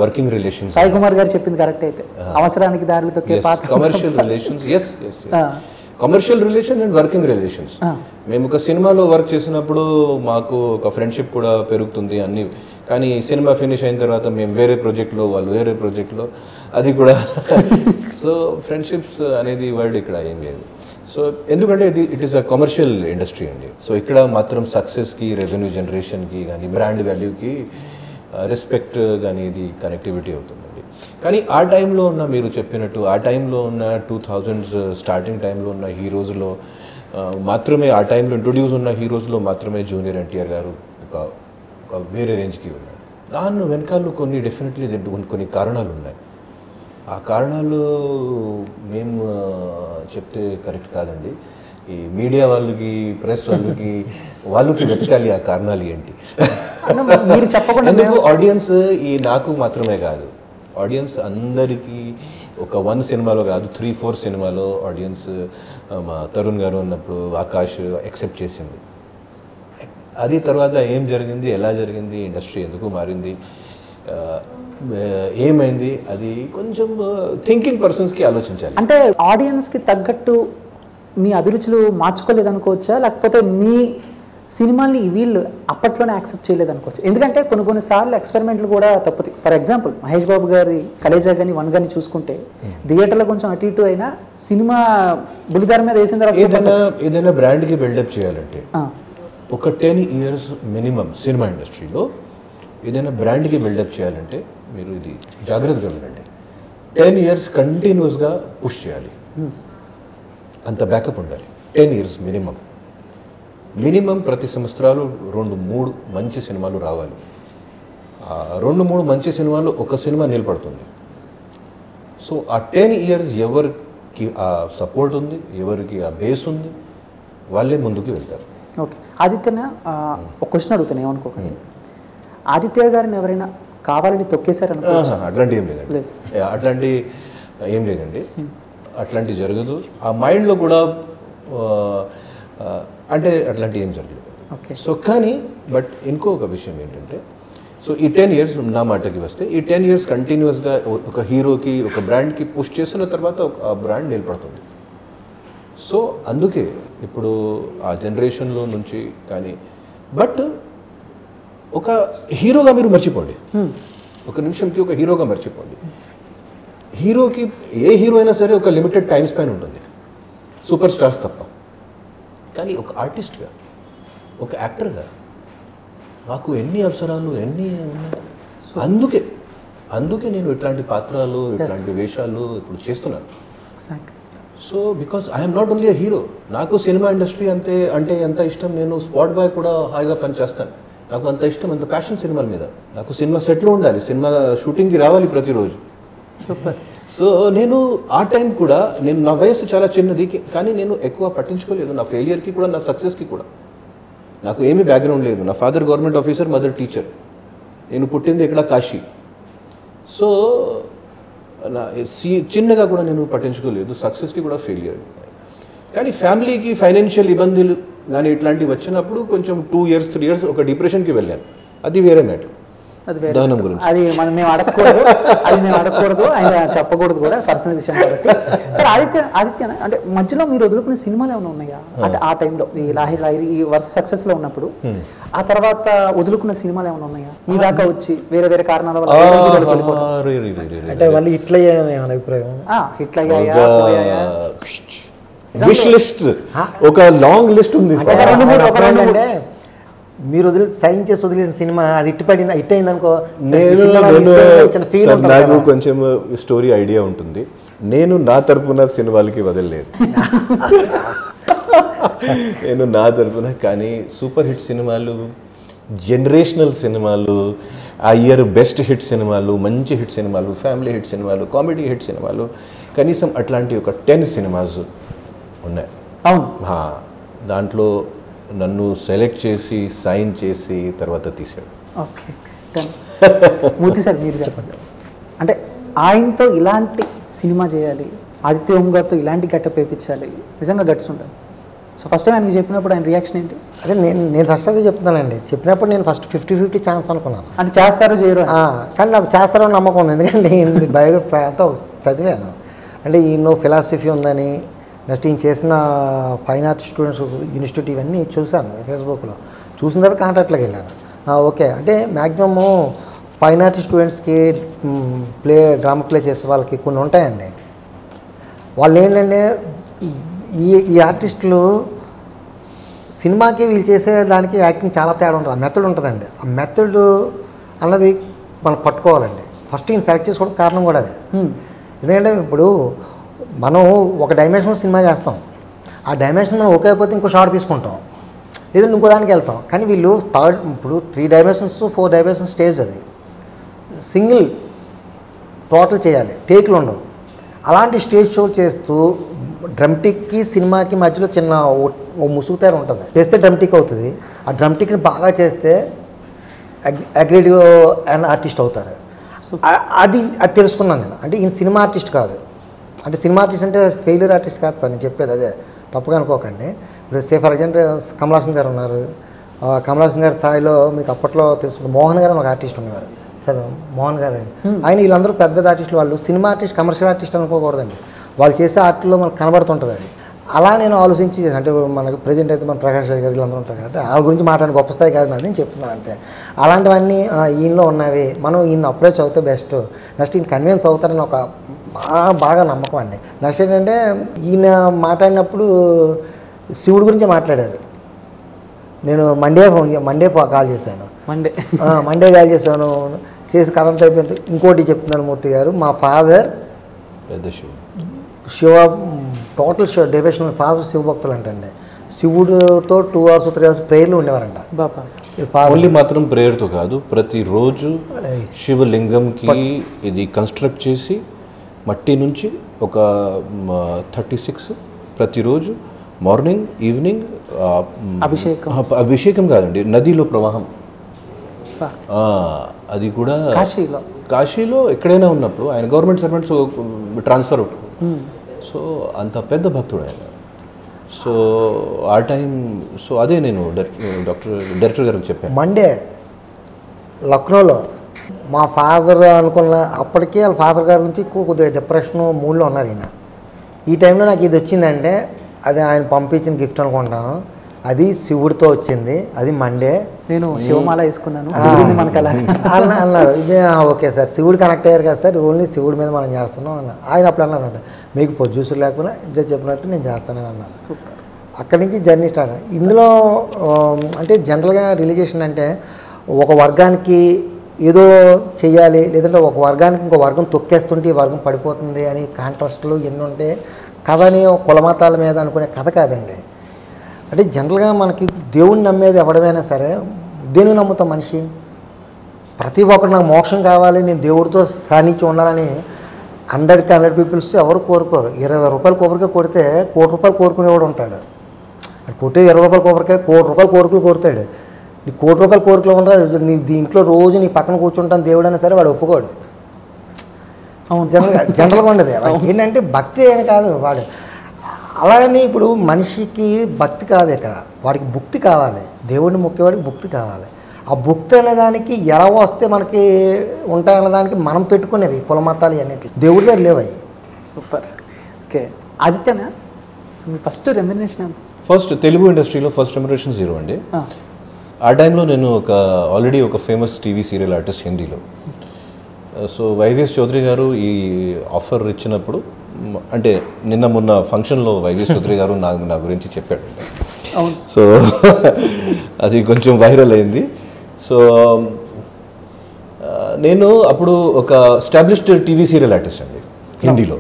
[SPEAKER 2] working relations.
[SPEAKER 1] Sai Kumar గారు చెప్పింది కరెక్ట్. అయితే అవసరానికి దారులు తొక్కే పాత
[SPEAKER 2] commercial relations. Commercial relation and working relations. మేము ఒక సినిమాలో వర్క్ చేసినప్పుడు మాకు ఒక ఫ్రెండ్షిప్ కూడా పెరుగుతుంది అన్ని. కానీ సినిమా ఫినిష్ అయిన తర్వాత మేము వేరే ప్రాజెక్ట్లో, వాళ్ళు వేరే ప్రాజెక్ట్లో, అది కూడా సో ఫ్రెండ్షిప్స్ అనేది వర్డ్ ఇక్కడ ఏం లేదు. సో ఎందుకంటే it is a commercial industry అండి. సో ఇక్కడ మాత్రం సక్సెస్కి, రెవెన్యూ జనరేషన్కి కానీ, బ్రాండ్ వాల్యూకి రెస్పెక్ట్ కానీ ఇది కనెక్టివిటీ అవుతుందండి. కానీ ఆ టైంలో ఉన్న, మీరు చెప్పినట్టు ఆ టైంలో ఉన్న 2000s స్టార్టింగ్ టైంలో ఉన్న హీరోస్లో మాత్రమే, ఆ టైంలో ఇంట్రొడ్యూస్ ఉన్న హీరోస్లో మాత్రమే జూనియర్ ఎన్టీఆర్ గారు ఒక వేరే రేంజ్కి ఉన్నాడు. దాని వెనకాల డెఫినెట్లీ కొన్ని కారణాలు ఉన్నాయి. ఆ కారణాలు మేము చెప్తే కరెక్ట్ కాదండి. ఈ మీడియా వాళ్ళకి, ప్రెస్ వాళ్ళకి వెతకాలి ఆ కారణాలు ఏంటి.
[SPEAKER 1] మీరు చెప్పకుండా
[SPEAKER 2] ఎందుకు ఆడియన్స్ నాకు మాత్రమే కాదు, ఆడియన్స్ అందరికీ ఒక 1 సినిమాలో కాదు 3-4 సినిమాలో ఆడియన్స్ మా తరుణ్ గారు ఉన్నప్పుడు ఆకాష్ యాక్సెప్ట్ చేసింది. అది తర్వాత ఏం జరిగింది, ఎలా జరిగింది, ఇండస్ట్రీ ఎందుకు మారింది, ఏమైంది, అది కొంచెం థింకింగ్ పర్సన్స్కి ఆలోచించాలి.
[SPEAKER 1] అంటే ఆడియన్స్కి తగ్గట్టు మీ అభిరుచులు మార్చుకోలేదనుకోవచ్చా, లేకపోతే మీ సినిమాల్ని వీళ్ళు అప్పట్లోనే యాక్సెప్ట్ చేయలేదనుకోవచ్చు? ఎందుకంటే కొన్నిసార్లు ఎక్స్పెరిమెంట్లు కూడా తప్పుతాయి. ఫర్ ఎగ్జాంపుల్ మహేష్ బాబు గారి కలేజా కానీ 1 కానీ చూసుకుంటే థియేటర్లో కొంచెం అటు ఇటు అయినా సినిమా బులిదార మీద వేసిన తర్వాత
[SPEAKER 2] ఏదైనా బ్రాండ్కి బిల్డప్ చేయాలంటే ఒక 10 years మినిమం సినిమా ఇండస్ట్రీలో ఏదైనా బ్రాండ్కి బిల్డప్ చేయాలంటే మీరు ఇది జాగ్రత్తగా వినండి. 10 years కంటిన్యూస్గా పుష్ చేయాలి, అంత బ్యాకప్ ఉండాలి. 10 years మినిమం ప్రతి సంవత్సరాలు 2-3 మంచి సినిమాలు రావాలి. 2-3 మంచి సినిమాలు ఒక సినిమా నిలబడుతుంది. సో ఆ 10 years ఎవరికి ఆ సపోర్ట్ ఉంది, ఎవరికి ఆ బేస్ ఉంది, వాళ్ళే ముందుకు వెళ్తారు.
[SPEAKER 1] ఓకే, ఆదిత్యన ఒక క్వశ్చన్ అడుగుతాను, ఏమనుకోకండి. ఆదిత్య గారిని ఎవరైనా కావాలని తొక్కేశారనుకో?
[SPEAKER 2] అట్లాంటి ఏం లేదండి, అట్లాంటి జరగదు. ఆ మైండ్లో కూడా అంటే అట్లాంటి ఏం జరగదు. సో కానీ బట్ ఇంకొక విషయం ఏంటంటే, సో ఈ 10 years నా మాటకి వస్తే, ఈ 10 years కంటిన్యూస్గా ఒక హీరోకి, ఒక బ్రాండ్కి పుష్ చేసిన తర్వాత ఆ బ్రాండ్ నిలబడుతుంది. సో అందుకే ఇప్పుడు ఆ జనరేషన్లో నుంచి కానీ, బట్ ఒక హీరోగా మీరు మర్చిపోండి, ఒక నిమిషంకి ఒక హీరోగా మర్చిపోండి. హీరోకి ఏ హీరో అయినా సరే ఒక లిమిటెడ్ టైం స్పాన్ ఉంటుంది, సూపర్ స్టార్స్ తప్ప. కానీ ఒక ఆర్టిస్ట్గా, ఒక యాక్టర్గా నాకు ఎన్ని అవసరాలు, ఎన్ని ఉన్నాయి. అందుకే నేను ఇట్లాంటి పాత్రలు, ఇట్లాంటి వేషాలు ఇప్పుడు చేస్తున్నాను. So because I'm not only a hero. నాకు సినిమా ఇండస్ట్రీ అంటే ఎంత ఇష్టం, నేను స్పాట్ బాయ్ కూడా హాయిగా పనిచేస్తాను. నాకు అంత ఇష్టం, అంత ప్యాషన్ సినిమాల మీద. నాకు సినిమా సెట్లో ఉండాలి, సినిమా షూటింగ్కి రావాలి ప్రతిరోజు. సో నేను ఆ టైం కూడా, నా వయసు చాలా చిన్నది, కానీ నేను ఎక్కువ పట్టించుకోలేదు నా ఫెయిలియర్కి కూడా, నా సక్సెస్కి కూడా. నాకు ఏమీ బ్యాక్గ్రౌండ్ లేదు. నా father government officer, mother teacher. నేను పుట్టింది ఇక్కడ కాశీ. సో చిన్నగా కూడా నేను పట్టించుకోలేదు, సక్సెస్కి కూడా ఫెయిలియర్. కానీ ఫ్యామిలీకి ఫైనాన్షియల్ ఇబ్బందులు కానీ ఇట్లాంటివి వచ్చినప్పుడు కొంచెం 2 years 3 years ఒక డిప్రెషన్కి వెళ్ళాను. అది వేరే మ్యాటర్. దానం గురించి
[SPEAKER 1] అది మేము అడగకూడదు, ఆయన చెప్పకూడదు కూడా, పర్సనల్ విషయం కాబట్టి. సరే ఆదిత్య అంటే మధ్యలో మీరు వదులుకునే సినిమాలు ఏమైనా ఉన్నాయా? అంటే ఆ టైంలో ఈ లాహిర్ లాహిర్ ఈ వరుస సక్సెస్లో ఉన్నప్పుడు ఆ తర్వాత వదులుకున్న సినిమాలు ఏమైనా ఉన్నాయా మీ దాకా వచ్చి వేరే కారణాల వల్ల?
[SPEAKER 3] అంటే వాళ్ళు హిట్ అయ్యాయని అభిప్రాయం?
[SPEAKER 1] హిట్ అయ్యాయా?
[SPEAKER 2] విష్ లిస్ట్, ఒక లాంగ్ లిస్ట్ ఉంది.
[SPEAKER 3] మీరు సైన్ చేసి వదిలేసిన సినిమా అది హిట్ అయింది అనుకో,
[SPEAKER 2] నాకు కొంచెం స్టోరీ ఐడియా ఉంటుంది. నేను నా తరపున సినిమాలకి వదలలేదు, నేను నా తరపున. కానీ సూపర్ హిట్ సినిమాలు, జనరేషనల్ సినిమాలు, ఆ ఇయర్ బెస్ట్ హిట్ సినిమాలు, మంచి హిట్ సినిమాలు, ఫ్యామిలీ హిట్ సినిమాలు, కామెడీ హిట్ సినిమాలు, కనీసం అట్లాంటి ఒక 10 సినిమాస్ ఉన్నాయి.
[SPEAKER 1] అవును,
[SPEAKER 2] దాంట్లో నన్ను సెలెక్ట్ చేసి సైన్ చేసి తర్వాత తీసాడు.
[SPEAKER 1] ఓకే, మూర్తి సార్ మీరు చెప్పండి. అంటే ఆయనతో ఇలాంటి సినిమా చేయాలి, ఆదిత్య ఓం గారితో ఇలాంటి గెటప్ వేయించాలి, నిజంగా గట్స్ ఉండాలి. సో ఫస్ట్ టైం ఆయనకి చెప్పినప్పుడు ఆయన రియాక్షన్ ఏంటి?
[SPEAKER 3] అదే నేను ఫస్ట్ అదే చెప్తున్నానండి. చెప్పినప్పుడు నేను ఫస్ట్ 50-50 ఛాన్స్ అనుకున్నాను.
[SPEAKER 1] అంటే చేస్తారో చేయరు,
[SPEAKER 3] కానీ నాకు చేస్తారో నమ్మకం ఉంది. ఎందుకంటే నేను బయోగ్రఫీ అంతా చదివాను. అంటే ఈయన ఫిలాసఫీ ఉందని, నెక్స్ట్ ఈయన చేసిన ఫైన్ ఆర్ట్ స్టూడెంట్స్ ఇన్స్టిట్యూట్ ఇవన్నీ చూశాను ఫేస్బుక్లో. చూసిన తర్వాత కాంటాక్ట్లోకి వెళ్ళాను. ఓకే, అంటే మ్యాక్సిమము ఫైన్ ఆర్ట్ స్టూడెంట్స్కి డ్రామా ప్లే చేసే వాళ్ళకి కొన్ని ఉంటాయండి. వాళ్ళు ఏంటంటే ఈ ఆర్టిస్టులు సినిమాకి వీళ్ళు చేసే దానికి యాక్టింగ్ చాలా తేడా ఉంటుంది. ఆ మెథడ్ ఉంటుందండి. ఆ మెథడ్ అన్నది మనం పట్టుకోవాలండి. ఫస్ట్ ఈయన సెలెక్ట్ చేసుకోవడం కారణం కూడా అదే. ఎందుకంటే ఇప్పుడు మనం ఒక డైమెన్షన్ సినిమా చేస్తాం, ఆ డైమెన్షన్ మనం ఒకే అయిపోతే ఇంకో షార్ట్ తీసుకుంటాం, లేదంటే ఇంకో దానికి వెళ్తాం. కానీ వీళ్ళు ఇప్పుడు 3 డైమెన్షన్స్ 4 డైమెన్షన్స్ స్టేజ్, అది సింగిల్ టోటల్ చేయాలి, టేక్లు ఉండవు. అలాంటి స్టేజ్ షో చేస్తూ డ్రమ్టిక్కి సినిమాకి మధ్యలో చిన్న ఓ ముసుగు తేర ఉంటుంది. చేస్తే డ్రమ్టిక్ అవుతుంది. ఆ డ్రమ్టిక్ని బాగా చేస్తే అగ్రేడివ్ అండ్ ఆర్టిస్ట్ అవుతారు. అది తెలుసుకున్నాను నేను. అంటే ఈయన సినిమా ఆర్టిస్ట్ కాదు. అంటే సినిమా ఆర్టిస్ట్ అంటే ఫెయిల్యూర్ ఆర్టిస్ట్ కాదు సార్, నేను చెప్పేది అదే, తప్పుగా అనుకోకండి. ఇప్పుడు ఫర్ ఎగ్జాంపుల్ కమల్ హాసన్ గారు ఉన్నారు. కమల్ హాసన్ గారి స్థాయిలో మీకు అప్పట్లో తెలుసు మోహన్ గారు ఒక ఆర్టిస్ట్ ఉన్నారు సార్, మోహన్ గారు ఆయన. వీళ్ళందరూ పెద్ద ఆర్టిస్టులు. వాళ్ళు సినిమా ఆర్టిస్ట్ కమర్షియల్ ఆర్టిస్ట్ అనుకోకూడదండి. వాళ్ళు చేసే ఆర్ట్లో మనకు కనబడుతుంటుంది అది. అలా నేను ఆలోచించి, అంటే మనకు ప్రజెంట్ అయితే మన ప్రకాష్ రాజ్ గారు వీళ్ళందరూ ఉంటారు కదా, వాళ్ళ గురించి మాట్లాడే గొప్ప స్థాయి కాదు నాది, నేను చెప్తున్నాను అంతే. అలాంటివన్నీ ఈయనలో ఉన్నవి. మనం ఈయన అప్రోచ్ అవుతే బెస్ట్, నెక్స్ట్ ఈయన కన్విన్స్ అవుతారని ఒక బాగా నమ్మకం అండి. నెక్స్ట్ ఏంటంటే ఈయన మాట్లాడినప్పుడు శివుడి గురించి మాట్లాడారు. నేను మండే కాల్ చేశాను, మండే కాల్ చేశాను, చేసి కథ అంతా అయిపోయింది. ఇంకోటి చెప్తున్నాను మూర్తి గారు, మా ఫాదర్
[SPEAKER 2] పెద్ద
[SPEAKER 3] Shiva total Shiva devotional father శివభక్తులు అంటండి. శివుడితో 2 hours 3 hours ప్రేయర్లు ఉండేవారంట.
[SPEAKER 2] ఓన్లీ మాత్రం ప్రేయర్తో కాదు, ప్రతిరోజు శివలింగంకి ఇది కన్స్ట్రక్ట్ చేసి మట్టి నుంచి ఒక 36 ప్రతిరోజు మార్నింగ్ ఈవినింగ్ అభిషేకం కాదండి, నదిలో ప్రవాహం. అది కూడా కాశీలో ఎక్కడైనా ఉన్నప్పుడు ఆయన గవర్నమెంట్ సర్వెంట్స్ ట్రాన్స్ఫర్ అవుతుంది. సో అంత పెద్ద భక్తుడు ఆయన. సో ఆ టైం, సో అదే నేను డైరెక్టర్ గారికి చెప్పాను.
[SPEAKER 3] మండే లక్నోలో మా ఫాదర్ అనుకున్న అప్పటికే వాళ్ళ ఫాదర్ గారి నుంచి కొద్దిగా డిప్రెషన్ మూడ్లో ఉన్నారు ఈయన. ఈ టైంలో నాకు ఇది వచ్చిందంటే అది ఆయన పంపించిన గిఫ్ట్ అనుకుంటాను. అది శివుడితో వచ్చింది, అది మండే.
[SPEAKER 1] నేను శివమాల వేసుకున్నాను
[SPEAKER 3] అన్నారు. ఇదే ఓకే సార్, శివుడు కనెక్ట్ అయ్యారు కదా సార్, ఓన్లీ శివుడి మీద మనం చేస్తున్నాం అన్నారు. ఆయన అప్పుడు అన్నారంట, మీకు ప్రొడ్యూసర్ లేకపోయినా ఇద్దరు చెప్పినట్టు నేను చేస్తానని అన్నారు. అక్కడి నుంచి జర్నీ స్టార్ట్. ఇందులో అంటే జనరల్గా రిలీజేషన్ అంటే ఒక వర్గానికి ఏదో చెయ్యాలి, లేదంటే ఒక వర్గానికి ఇంకో వర్గం తొక్కేస్తుంటే ఈ వర్గం పడిపోతుంది అని కాంట్రాస్ట్లు ఎన్ని ఉంటే కథని కులమతాల మీద అనుకునే కథ కాదండి. అంటే జనరల్గా మనకి దేవుణ్ణి నమ్మేది ఎవడమైనా సరే, దేనికి నమ్ముతాం మనిషి? ప్రతి ఒక్కరు నాకు మోక్షం కావాలి, నేను దేవుడితో సాన్నిధ్యం ఉండాలని 100 పీపుల్స్ ఎవరు కోరుకోరు. 20 రూపాయల కొబ్బరికాయ కొడితే 1 కోటి రూపాయలు కోరుకునేవాడు ఉంటాడు. అది కొట్టే 20 రూపాయల కొబ్బరికాయ 1 కోటి రూపాయల కోరికలు కోరుతాడు. నీ 1 కోటి రూపాయల కోరికలు ఉంటాడు, నీ దీంట్లో రోజు నీ పక్కన కూర్చుంటాను దేవుడు అయినా సరే వాడు ఒప్పుకోడు. జనరల్గా ఉండదు. ఏంటంటే భక్తి అని కాదు వాడు. అలాగని ఇప్పుడు మనిషికి భక్తి కాదు ఇక్కడ, వాడికి భుక్తి కావాలి. దేవుడిని మొక్కేవాడికి భుక్తి కావాలి. ఆ భుక్తి అనేదానికి ఎలా వస్తే మనకి ఉంటాయన్నదానికి మనం పెట్టుకునేవి కులమతాలు అన్నింటి దేవుడి దగ్గర లేవు.
[SPEAKER 1] సూపర్. ఓకే ఆదిత్యనా, సో మీ ఫస్ట్ రెమ్యునరేషన్ ఎంత?
[SPEAKER 2] ఫస్ట్ తెలుగు ఇండస్ట్రీలో ఫస్ట్ రెమ్యునరేషన్ 0 అండి. ఆ టైంలో నేను ఆల్రెడీ ఒక ఫేమస్ టీవీ సీరియల్ ఆర్టిస్ట్ హిందీలో. సో వైవిఎస్ చౌదరి గారు ఈ ఆఫర్ ఇచ్చినప్పుడు, అంటే నిన్న మొన్న ఫంక్షన్లో వైవిఎస్ చౌదరి గారు నా గురించి చెప్పాడు. సో అది కొంచెం వైరల్ అయింది. సో నేను అప్పుడు ఒక ఎస్టాబ్లిష్డ్ టీవీ సీరియల్ ఆర్టిస్ట్ అండి హిందీలో.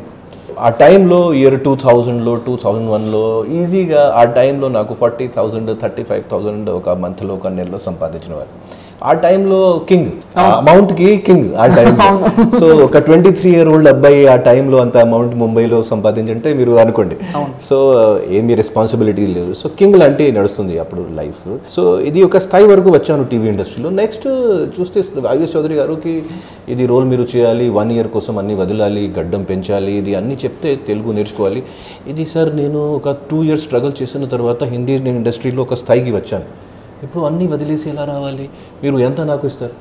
[SPEAKER 2] ఆ టైంలో ఇయర్ 2000లో 2001లో ఈజీగా ఆ టైంలో నాకు 40,000 35,000 ఒక మంత్లో ఒక నెలలో సంపాదించిన వారు. ఆ టైంలో కింగ్, అమౌంట్కి కింగ్ ఆ టైంలో. సో ఒక 23-year-old అబ్బాయి ఆ టైంలో అంత అమౌంట్ ముంబైలో సంపాదించంటే మీరు అనుకోండి. సో ఏమీ రెస్పాన్సిబిలిటీ లేదు. సో కింగ్ లాంటి నడుస్తుంది అప్పుడు లైఫ్. సో ఇది ఒక స్థాయి వరకు వచ్చాను టీవీ ఇండస్ట్రీలో. నెక్స్ట్ చూస్తే వైవిఎస్ చౌదరి గారికి ఇది రోల్ మీరు చేయాలి, 1 year కోసం అన్నీ వదలాలి, గడ్డం పెంచాలి, ఇది అన్నీ చెప్తే తెలుగు నేర్చుకోవాలి. ఇది సార్ నేను ఒక 2 years స్ట్రగుల్ చేసిన తర్వాత హిందీ ఇండస్ట్రీలో ఒక స్థాయికి వచ్చాను. ఇప్పుడు అన్నీ వదిలేసి ఎలా రావాలి, మీరు ఎంత నాకు ఇస్తారు?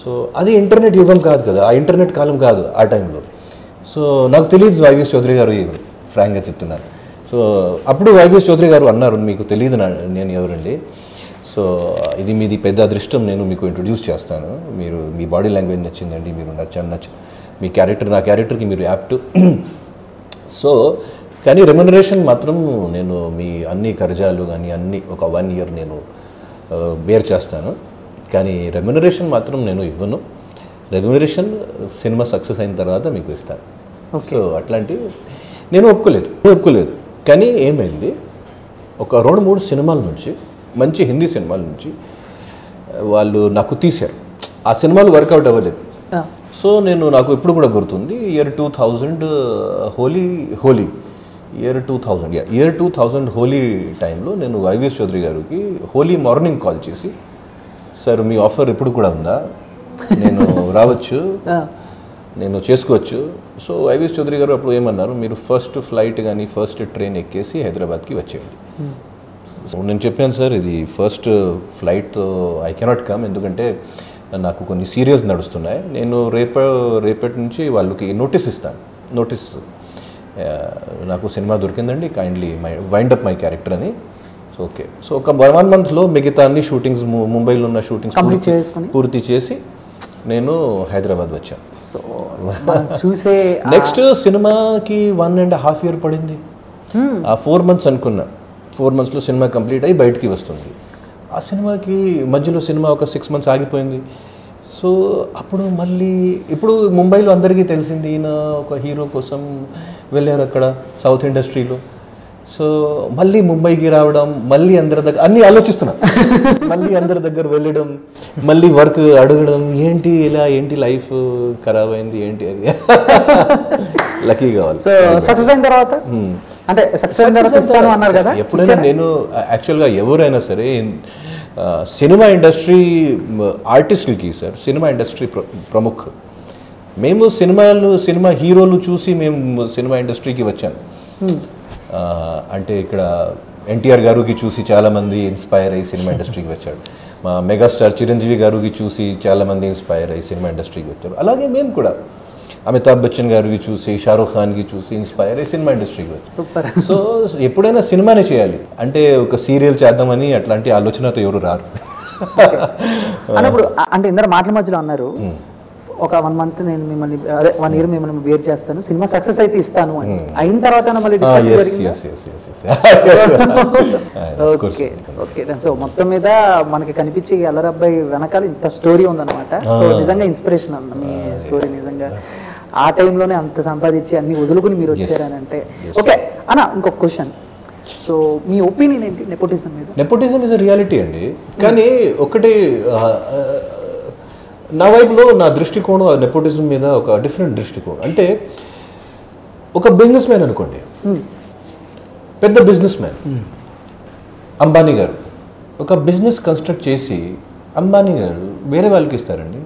[SPEAKER 2] సో అది ఇంటర్నెట్ యుగం కాదు కదా, ఆ ఇంటర్నెట్ కాలం కాదు ఆ టైంలో. సో నాకు తెలియదు వైవిఎస్ చౌదరి గారు, ఫ్రాంక్గా చెప్తున్నాను. సో అప్పుడు వైవిఎస్ చౌదరి గారు అన్నారు, మీకు తెలియదు నేను ఎవరండి, సో ఇది మీది పెద్ద అదృష్టం, నేను మీకు ఇంట్రొడ్యూస్ చేస్తాను, మీరు మీ బాడీ లాంగ్వేజ్ నచ్చిందండి, మీరు నచ్చ మీ క్యారెక్టర్, నా క్యారెక్టర్కి మీరు యాప్ట్. సో కానీ రెమ్యునరేషన్ మాత్రం నేను మీ అన్ని ఖర్చాలు కానీ అన్ని ఒక 1 year నేను బేర్ చేస్తాను. కానీ రెమ్యునరేషన్ మాత్రం నేను ఇవ్వను. రెమ్యునరేషన్ సినిమా సక్సెస్ అయిన తర్వాత మీకు ఇస్తాను. సో అట్లాంటి నేను ఒప్పుకోలేదు. కానీ ఏమైంది, ఒక 2-3 సినిమాల నుంచి, మంచి హిందీ సినిమాల నుంచి వాళ్ళు నాకు తీశారు. ఆ సినిమాలు వర్కౌట్ అవ్వలేదు. సో నాకు ఇప్పుడు కూడా గుర్తుంది, ఇయర్ 2000 హోలీ ఇయర్ 2000 హోలీ టైంలో నేను వైవిఎస్ చౌదరి గారికి హోలీ మార్నింగ్ కాల్ చేసి, సార్ మీ ఆఫర్ ఇప్పుడు కూడా ఉందా, నేను రావచ్చు, నేను చేసుకోవచ్చు. సో వైవిఎస్ చౌదరి గారు అప్పుడు ఏమన్నారు, మీరు ఫస్ట్ ఫ్లైట్ కానీ ఫస్ట్ ట్రైన్ ఎక్కేసి హైదరాబాద్కి వచ్చేయండి. సో నేను చెప్పాను, సార్ ఇది first flight I cannot come, ఎందుకంటే నాకు కొన్ని సీరియల్స్ నడుస్తున్నాయి, నేను రేపటి నుంచి వాళ్ళకి నోటీస్ ఇస్తాను. నోటీస్ నాకు సినిమా దొరికిందండి, kindly wind up my character అని. So okay. సో ఒక 1 monthలో మిగతా అన్ని షూటింగ్స్, ముంబైలో ఉన్న షూటింగ్స్ పూర్తి చేసి నేను హైదరాబాద్ వచ్చాను.
[SPEAKER 1] సో చూసే
[SPEAKER 2] నెక్స్ట్ సినిమాకి 1.5 year పడింది. ఆ 4 months అనుకున్నా, 4 monthsలో సినిమా కంప్లీట్ అయ్యి బయటికి వస్తుంది. ఆ సినిమాకి మధ్యలో సినిమా ఒక 6 months ఆగిపోయింది. సో అప్పుడు మళ్ళీ ఇప్పుడు ముంబైలో అందరికీ తెలిసింది, ఈయన ఒక హీరో కోసం వెళ్ళారు అక్కడ సౌత్ ఇండస్ట్రీలో. సో మళ్ళీ ముంబైకి రావడం, మళ్ళీ అందరి దగ్గర అన్నీ ఆలోచిస్తున్నా, మళ్ళీ అందరి దగ్గర వెళ్ళడం, మళ్ళీ వర్క్ అడగడం, ఏంటి ఇలా, ఏంటి లైఫ్ ఖరాబ్ అయింది, ఏంటి అది. లక్కీ కావాలి.
[SPEAKER 1] సో సక్సెస్ అయిన తర్వాత అంటే సక్సెస్ అయిన తర్వాత ఇస్తాను అన్నారు కదా.
[SPEAKER 2] ఎప్పుడైనా నేను యాక్చువల్గా ఎవరైనా సరే సినిమా ఇండస్ట్రీ ఆర్టిస్టులకి, సార్ సినిమా ఇండస్ట్రీ ప్రముఖ, మేము సినిమా హీరోలు చూసి మేము సినిమా ఇండస్ట్రీకి వచ్చాను. అంటే ఇక్కడ ఎన్టీఆర్ గారికి చూసి చాలామంది ఇన్స్పైర్ అయ్యి సినిమా ఇండస్ట్రీకి వచ్చాడు. మా మెగాస్టార్ చిరంజీవి గారికి చూసి చాలామంది ఇన్స్పైర్ అయ్యి సినిమా ఇండస్ట్రీకి వచ్చారు. అలాగే మేము కూడా అమితాబ్ బచ్చన్ గారికి చూసి, షారూఖ్ ఖాన్కి చూసి ఇన్స్పైర్ అయ్యి సినిమా ఇండస్ట్రీకి వచ్చారు. సో ఎప్పుడైనా సినిమానే చేయాలి అంటే ఒక సీరియల్ చేద్దామని అట్లాంటి ఆలోచనతో ఎవరు రారు.
[SPEAKER 1] అన్నప్పుడు అంటే ఇందరూ మాటల మధ్యలో అన్నారు, ఒక 1 month నేను మిమ్మల్ని, అదే 1 year మిమ్మల్ని వేర్ చేస్తాను, సినిమా సక్సెస్ అయితే ఇస్తాను అని. అయిన తర్వాత మళ్ళీ ఓకే. సో మొత్తం మీద మనకి కనిపించే అల్లరబ్బాయి వెనకాల ఇంత స్టోరీ ఉందన్నమాట. సో నిజంగా ఇన్స్పిరేషన్ అన్న మీ స్టోరీ. నిజంగా ఆ టైంలోనే అంత సంపాదించి అన్ని వదులుకుని మీరు వచ్చారని అంటే. ఓకే అన్న, ఇంకొక క్వశ్చన్. సో మీ ఒపీనియన్ ఏంటి నెపోటిజం మీద?
[SPEAKER 2] నెపోటిజం ఇస్ అ రియాలిటీ అండి. కానీ ఒకటి నా వైపులో నా దృష్టికోణం నెపోటిజం మీద ఒక డిఫరెంట్ దృష్టికోణం. అంటే ఒక బిజినెస్ మ్యాన్ అనుకోండి, పెద్ద బిజినెస్ మ్యాన్ అంబానీ గారు ఒక బిజినెస్ కన్స్ట్రక్ట్ చేసి అంబానీ గారు వేరే వాళ్ళకి ఇస్తారండి.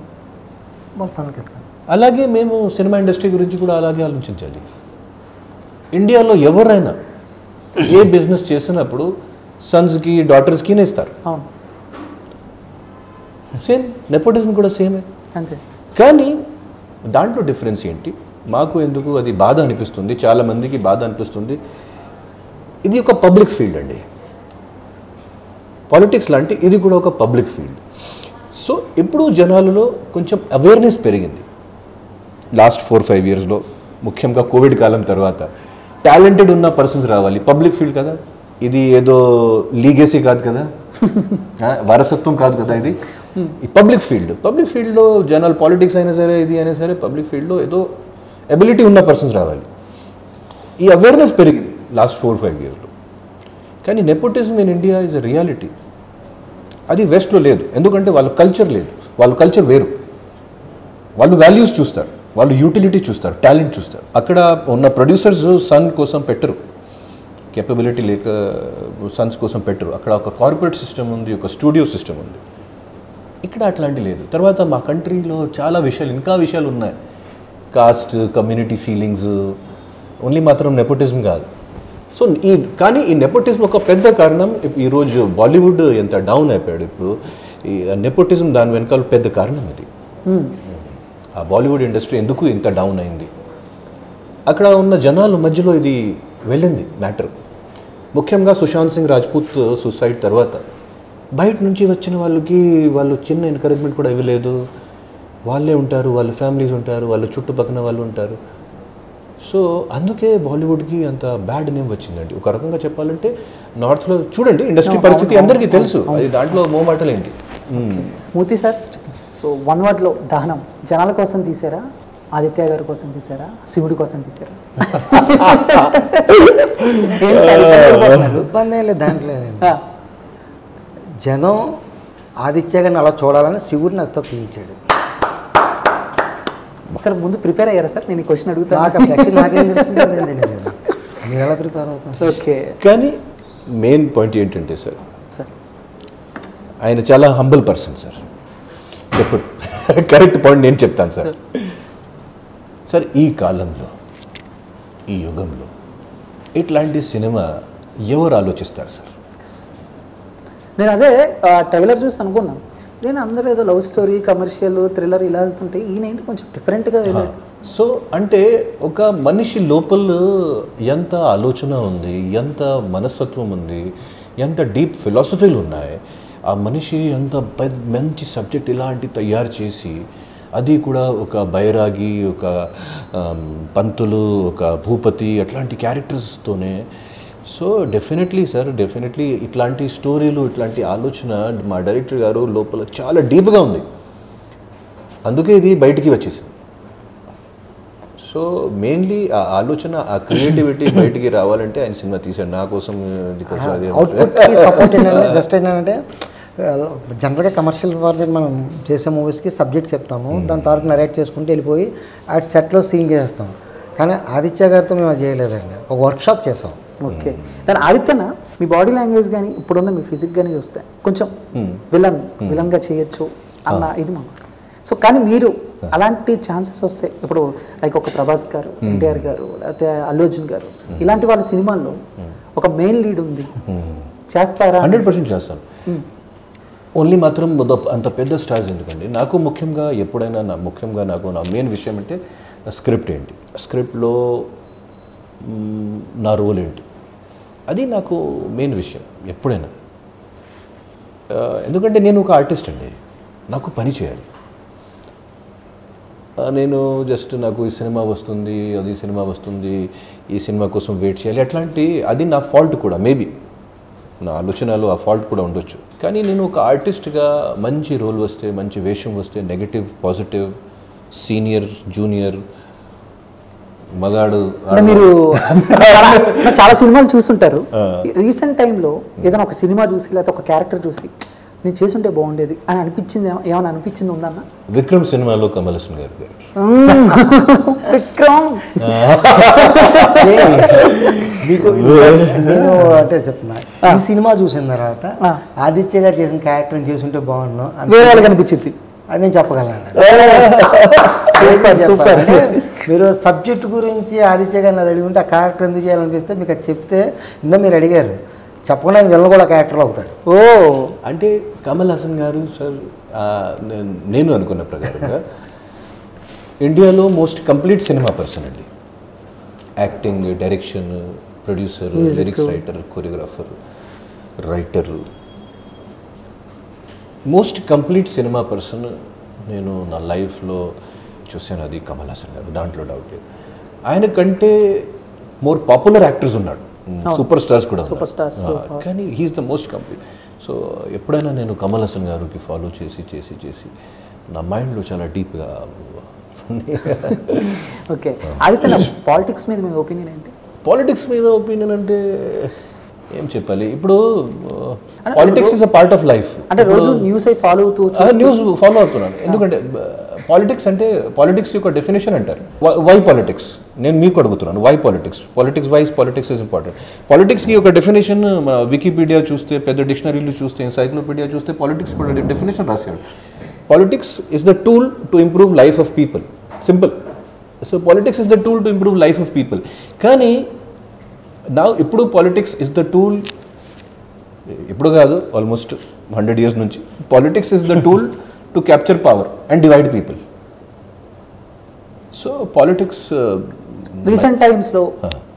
[SPEAKER 2] అలాగే మేము సినిమా ఇండస్ట్రీ గురించి కూడా అలాగే ఆలోచించాలి. ఇండియాలో ఎవరైనా ఏ బిజినెస్ చేసినప్పుడు సన్స్కి, డాటర్స్కినే ఇస్తారు. సేమ్ నెపోటిజం కూడా సేమే.
[SPEAKER 1] అంతే.
[SPEAKER 2] కానీ దాంట్లో డిఫరెన్స్ ఏంటి, మాకు ఎందుకు అది బాధ అనిపిస్తుంది, చాలామందికి బాధ అనిపిస్తుంది, ఇది ఒక పబ్లిక్ ఫీల్డ్ అండి. పాలిటిక్స్ లాంటి ఇది కూడా ఒక పబ్లిక్ ఫీల్డ్. సో ఇప్పుడు జనాలలో కొంచెం అవేర్నెస్ పెరిగింది లాస్ట్ 4-5 yearsలో. ముఖ్యంగా కోవిడ్ కాలం తర్వాత టాలెంటెడ్ ఉన్న పర్సన్స్ రావాలి. పబ్లిక్ ఫీల్డ్ కదా ఇది, ఏదో లీగేసీ కాదు కదా, వారసత్వం కాదు కదా ఇది పబ్లిక్ ఫీల్డ్. పబ్లిక్ ఫీల్డ్లో జనరల్ పాలిటిక్స్ అయినా సరే, ఇది అయినా సరే, పబ్లిక్ ఫీల్డ్లో ఏదో ఎబిలిటీ ఉన్న పర్సన్స్ రావాలి. ఈ అవేర్నెస్ పెరిగింది లాస్ట్ 4-5 yearsలో. కానీ nepotism in India is a reality. అది వెస్ట్లో లేదు, ఎందుకంటే వాళ్ళ కల్చర్ లేదు, వాళ్ళ కల్చర్ వేరు. వాళ్ళు వాల్యూస్ చూస్తారు, వాళ్ళు యూటిలిటీ చూస్తారు, టాలెంట్ చూస్తారు. అక్కడ ఉన్న ప్రొడ్యూసర్స్ సన్ కోసం పెట్టరు, కేపబిలిటీ లేక సన్స్ కోసం పెట్టరు. అక్కడ ఒక కార్పొరేట్ సిస్టమ్ ఉంది, ఒక స్టూడియో సిస్టమ్ ఉంది. ఇక్కడ అట్లాంటి లేదు. తర్వాత మా కంట్రీలో చాలా విషయాలు, ఇంకా విషయాలు ఉన్నాయి. కాస్ట్, కమ్యూనిటీ ఫీలింగ్స్, ఓన్లీ మాత్రం నెపోటిజం కాదు. సో కానీ ఈ నెపోటిజం ఒక పెద్ద కారణం. ఈరోజు బాలీవుడ్ ఎంత డౌన్ అయిపోయాడు, ఇప్పుడు ఈ నెపోటిజం దాని వెనకాల పెద్ద కారణం ఇది. ఆ బాలీవుడ్ ఇండస్ట్రీ ఎందుకు ఇంత డౌన్ అయింది, అక్కడ ఉన్న జనాల మధ్యలో ఇది వెళ్ళింది మ్యాటర్. ముఖ్యంగా సుశాంత్ సింగ్ రాజ్పూత్ సూసైడ్ తర్వాత బయట నుంచి వచ్చిన వాళ్ళకి వాళ్ళు చిన్న ఎంకరేజ్మెంట్ కూడా ఇవ్వలేదు. వాళ్ళే ఉంటారు, వాళ్ళ ఫ్యామిలీస్ ఉంటారు, వాళ్ళ చుట్టుపక్కల వాళ్ళు ఉంటారు. సో అందుకే బాలీవుడ్కి అంత బ్యాడ్ నేమ్ వచ్చిందండి. ఒక రకంగా చెప్పాలంటే నార్త్లో చూడండి ఇండస్ట్రీ పరిస్థితి అందరికీ తెలుసు, అది దాంట్లో మోమాటలేంటి.
[SPEAKER 1] మూర్తి సార్, సో వన్ వర్డ్లో దహనం జనాల కోసం తీసారా, ఆదిత్య గారి కోసం తీసారా, శివుడి కోసం తీసారా?
[SPEAKER 3] ఇబ్బంది ఏం లేదు దాంట్లో. జనం ఆదిత్య గారిని అలా చూడాలని శివుడు నాతో తీయించాడు.
[SPEAKER 1] సార్ ముందు ప్రిపేర్ అయ్యారా సార్? నేను ఈ క్వశ్చన్ అడుగుతాను.
[SPEAKER 3] నాకేం తెలుస్తుంది, మీరు ఎలా ప్రిపేర్ అవుతాం?
[SPEAKER 1] ఓకే,
[SPEAKER 2] కానీ మెయిన్ పాయింట్ ఏంటంటే సార్,
[SPEAKER 1] సార్
[SPEAKER 2] ఆయన చాలా హంబుల్ పర్సన్ సార్. చెప్పు కరెక్ట్ పాయింట్ నేను చెప్తాను సార్. సార్ ఈ కాలంలో, ఈ యుగంలో ఇట్లాంటి సినిమా ఎవరు ఆలోచిస్తారు సార్?
[SPEAKER 1] నేను అదే ట్రైలర్ చూసి అనుకున్నాను, నేను అందరూ ఏదో లవ్ స్టోరీ, కమర్షియల్, థ్రిల్లర్ ఇలా వెళ్తుంటే ఈయన ఏంటి కొంచెం డిఫరెంట్గా వెళ్ళాడు.
[SPEAKER 2] సో అంటే ఒక మనిషి లోపల ఎంత ఆలోచన ఉంది, ఎంత మనస్తత్వం ఉంది, ఎంత డీప్ ఫిలాసఫీలు ఉన్నాయి, ఆ మనిషి ఎంత మంచి సబ్జెక్ట్ ఇలాంటి తయారు చేసి, అది కూడా ఒక బైరాగి, ఒక పంతులు, ఒక భూపతి అట్లాంటి క్యారెక్టర్స్తోనే. సో డెఫినెట్లీ సార్, డెఫినెట్లీ ఇట్లాంటి స్టోరీలు, ఇట్లాంటి ఆలోచన మా డైరెక్టర్ గారు లోపల చాలా డీప్గా ఉంది, అందుకే ఇది బయటికి వచ్చేసింది. సో మెయిన్లీ ఆ ఆలోచన, ఆ క్రియేటివిటీ బయటికి రావాలంటే ఆయన సినిమా తీశాడు నా కోసం.
[SPEAKER 3] అవుట్పుట్కి సపోర్ట్ ఏంటంటే జస్ట్ ఏంటంటే జనరల్గా కమర్షియల్ ఫార్మేట్ మనం చేసే మూవీస్కి సబ్జెక్ట్ చెప్తాము, దాని తర్వాత నరేట్ చేసుకుంటూ వెళ్ళిపోయి అటు సెట్లో సీన్ చేస్తాం. కానీ ఆదిత్య గారితో మేము అది చేయలేదండి, ఒక వర్క్షాప్ చేసాం.
[SPEAKER 1] ఓకే, కానీ ఆదిత్యన మీ బాడీ లాంగ్వేజ్ కానీ ఇప్పుడున్న మీ ఫిజిక్ కానీ చూస్తే కొంచెం విలన్గా చేయొచ్చు అన్న ఇది మాకు. సో కానీ మీరు అలాంటి ఛాన్సెస్ వస్తాయి ఇప్పుడు, లైక్ ఒక ప్రభాస్ గారు, ఎన్టీఆర్ గారు, లేకపోతే అల్లు అర్జున్ గారు, ఇలాంటి వాళ్ళ సినిమాల్లో ఒక మెయిన్ లీడ్ ఉంది, చేస్తారా?
[SPEAKER 2] 100% చేస్తాను. ఓన్లీ మాత్రం అంత పెద్ద స్టార్స్ ఎందుకండి, నాకు ముఖ్యంగా ఎప్పుడైనా నాకు నా మెయిన్ విషయం అంటే స్క్రిప్ట్ ఏంటి, స్క్రిప్ట్లో నా రోల్ ఏంటి, అది నాకు మెయిన్ విషయం ఎప్పుడైనా. ఎందుకంటే నేను ఒక ఆర్టిస్ట్ అండి, నాకు పని చేయాలి. నేను జస్ట్ నాకు ఈ సినిమా వస్తుంది, అది సినిమా వస్తుంది, ఈ సినిమా కోసం వెయిట్ చేయాలి అట్లాంటి, అది నా ఫాల్ట్ కూడా, మేబీ నా ఆలోచనలో ఆ ఫాల్ట్ కూడా ఉండొచ్చు. కానీ నేను ఒక ఆర్టిస్ట్గా మంచి రోల్ వస్తే, మంచి వేషం వస్తే, నెగటివ్, పాజిటివ్, సీనియర్, జూనియర్, మగాడు,
[SPEAKER 1] అంటే మీరు చాలా సినిమాలు చూస్తుంటారు. రీసెంట్ టైంలో ఏదైనా ఒక సినిమా చూసి లేకపోతే ఒక క్యారెక్టర్ చూసి నేను చేసుంటే బాగుండేది అని అనిపించింది, ఏమైనా అనిపించింది ఉందన్న?
[SPEAKER 2] విక్రమ్ సినిమాలో కమల్ హాసన్ గారు.
[SPEAKER 1] విక్రమ్
[SPEAKER 3] నేను అంటే చెప్తున్నా, ఈ సినిమా చూసిన తర్వాత ఆదిత్య గారు చేసిన క్యారెక్టర్ చేసుంటే బాగున్నాను
[SPEAKER 1] వేరే వాళ్ళకి అనిపించింది,
[SPEAKER 3] అది నేను చెప్పగలను.
[SPEAKER 1] సూపర్.
[SPEAKER 3] మీరు సబ్జెక్ట్ గురించి ఆదిత్య గారిని అది అడిగి ఉంటే ఆ క్యారెక్టర్ ఎందుకు చేయాలనిపిస్తే మీకు అది చెప్తే, ఇందా మీరు అడిగారు చెప్పకుండా వీళ్ళని కూడా క్యారెక్టర్లో అవుతాడు.
[SPEAKER 1] ఓ
[SPEAKER 2] అంటే కమల్ హాసన్ గారు సార్, నేను అనుకున్న ప్రకారంగా ఇండియాలో మోస్ట్ కంప్లీట్ సినిమా పర్సన్ అండి. Acting, direction, producer, lyrics writer, choreographer, writer, most complete cinema person నేను నా లైఫ్లో చూశాను, అది కమల్ హాసన్ గారు, దాంట్లో డౌట్ లేదు. ఆయన కంటే మోర్ పాపులర్ యాక్టర్స్ ఉన్నాడు, సూపర్ స్టార్స్ కూడా ఉన్నారు, కానీ he's the most complete. So ఎప్పుడైనా నేను కమల్ హాసన్ గారికి ఫాలో చేసి చేసి చేసి నా మైండ్లో చాలా డీప్గా.
[SPEAKER 1] ఓకే, ఆదిత్య పాలిటిక్స్ మీద మీ ఒపీనియన్ ఏంటి?
[SPEAKER 2] పాలిటిక్స్ మీద ఒపీనియన్ అంటే ఏం చెప్పాలి, ఇప్పుడు politics is a part of life.
[SPEAKER 1] అంటే రోజు న్యూస్ ఫాలో
[SPEAKER 2] అవుతున్నాను, ఎందుకంటే పాలిటిక్స్ అంటే పాలిటిక్స్ యొక్క డెఫినేషన్ అంటారు. వై పాలిటిక్స్, నేను మీకు అడుగుతున్నాను, why politics, why's politics is important. పాలిటిక్స్కి ఒక డెఫినేషన్ వికీపీడియా చూస్తే, పెద్ద డిక్షనరీలు చూస్తే, ఎన్సైక్లోపీడియా చూస్తే పాలిటిక్స్ కూడా డెఫినేషన్ రాశారు. Politics is the tool to improve life of people, simple. So politics is the tool to improve life of people. కానీ ఇప్పుడు పాలిటిక్స్ ఇస్ ద టూల్, ఇప్పుడు కాదు, ఆల్మోస్ట్ 100 years నుంచి politics is the tool to capture power and divide people. So politics
[SPEAKER 1] recent టైమ్స్లో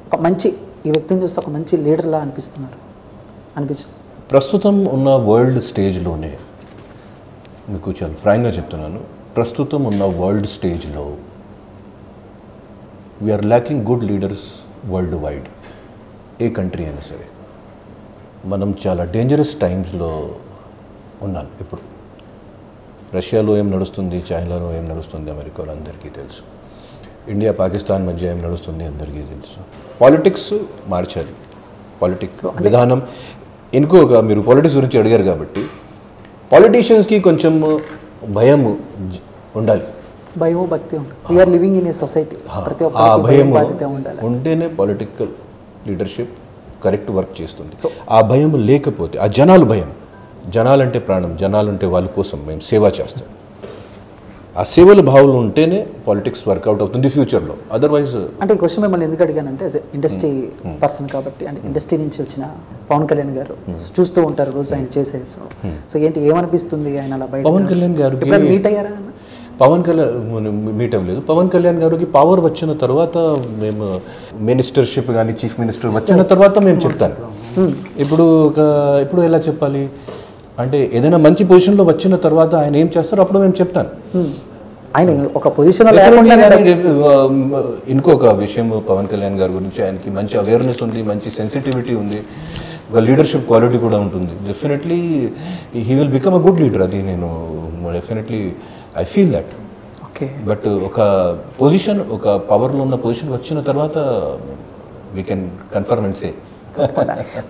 [SPEAKER 1] ఒక మంచి, ఈ వ్యక్తిని చూస్తే ఒక మంచి లీడర్లా అనిపించింది.
[SPEAKER 2] ప్రస్తుతం ఉన్న వరల్డ్ స్టేజ్లోనే మీకు చాలా ఫ్రాంక్గా చెప్తున్నాను, ప్రస్తుతం ఉన్న వరల్డ్ స్టేజ్లో we are lacking good leaders world wide. ఏ కంట్రీ అయినా సరే మనం చాలా డేంజరస్ టైమ్స్లో ఉన్నాం ఇప్పుడు. రష్యాలో ఏం నడుస్తుంది, చైనాలో ఏం నడుస్తుంది అమెరికాలో అందరికీ తెలుసు. ఇండియా పాకిస్తాన్ మధ్య ఏం నడుస్తుంది అందరికీ తెలుసు. పాలిటిక్స్ మార్చాలి, పాలిటిక్స్ విధానం. ఇంకొక మీరు పాలిటిక్స్ గురించి అడిగారు కాబట్టి పాలిటీషియన్స్కి కొంచెం భయం ఉండాలి,
[SPEAKER 1] భయం భక్తి ఉంటుంది. We are living in a society, ప్రతి
[SPEAKER 2] ఆ
[SPEAKER 1] ఒక్కరికి
[SPEAKER 2] భయం
[SPEAKER 1] బాధ్యత ఉండాలి.
[SPEAKER 2] ఉంటేనే పొలిటికల్ లీడర్షిప్ కరెక్ట్ వర్క్ చేస్తుంది. ఆ భయం లేకపోతే, ఆ జనాలు భయం, జనాలంటే ప్రాణం, జనాలంటే వాళ్ళ కోసం మేము సేవ చేస్తాం, ఆ సేవల భావాలు ఉంటేనే పాలిటిక్స్ వర్కౌట్ అవుతుంది ఫ్యూచర్లో. అదర్వైజ్
[SPEAKER 1] అంటే ఈ క్వశ్చన్ మిమ్మల్ని ఎందుకు అడిగానంటే ఇండస్ట్రీ పర్సన్ కాబట్టి, అంటే ఇండస్ట్రీ నుంచి వచ్చిన పవన్ కళ్యాణ్ గారు చూస్తూ ఉంటారు రోజు ఆయన చేసేసి. సో ఏంటి ఏమనిపిస్తుంది ఆయన అలా బయట?
[SPEAKER 2] పవన్ కళ్యాణ్ గారికి
[SPEAKER 1] మీట్ అయ్యారా?
[SPEAKER 2] పవన్ కళ్యాణ్ మీట్ అవ్వలేదు. పవన్ కళ్యాణ్ గారికి పవర్ వచ్చిన తర్వాత మేము మినిస్టర్షిప్ కానీ చీఫ్ మినిస్టర్ వచ్చిన తర్వాత మేము చెప్తాను. ఇప్పుడు ఎలా చెప్పాలి అంటే ఏదైనా మంచి పొజిషన్లో వచ్చిన తర్వాత ఆయన ఏం చేస్తారో అప్పుడు మేము చెప్తాను.
[SPEAKER 1] ఆయన ఒక పొజిషన్
[SPEAKER 2] ఇంకొక విషయం పవన్ కళ్యాణ్ గారి గురించి, ఆయనకి మంచి అవేర్నెస్ ఉంది, మంచి సెన్సిటివిటీ ఉంది, ఒక లీడర్షిప్ క్వాలిటీ కూడా ఉంటుంది. Definitely he will become a good leader. అది నేను definitely I feel that.
[SPEAKER 1] Okay.
[SPEAKER 2] But ఒక పొజిషన్, ఒక పవర్లో ఉన్న పొజిషన్ వచ్చిన తర్వాత we can confirm and say.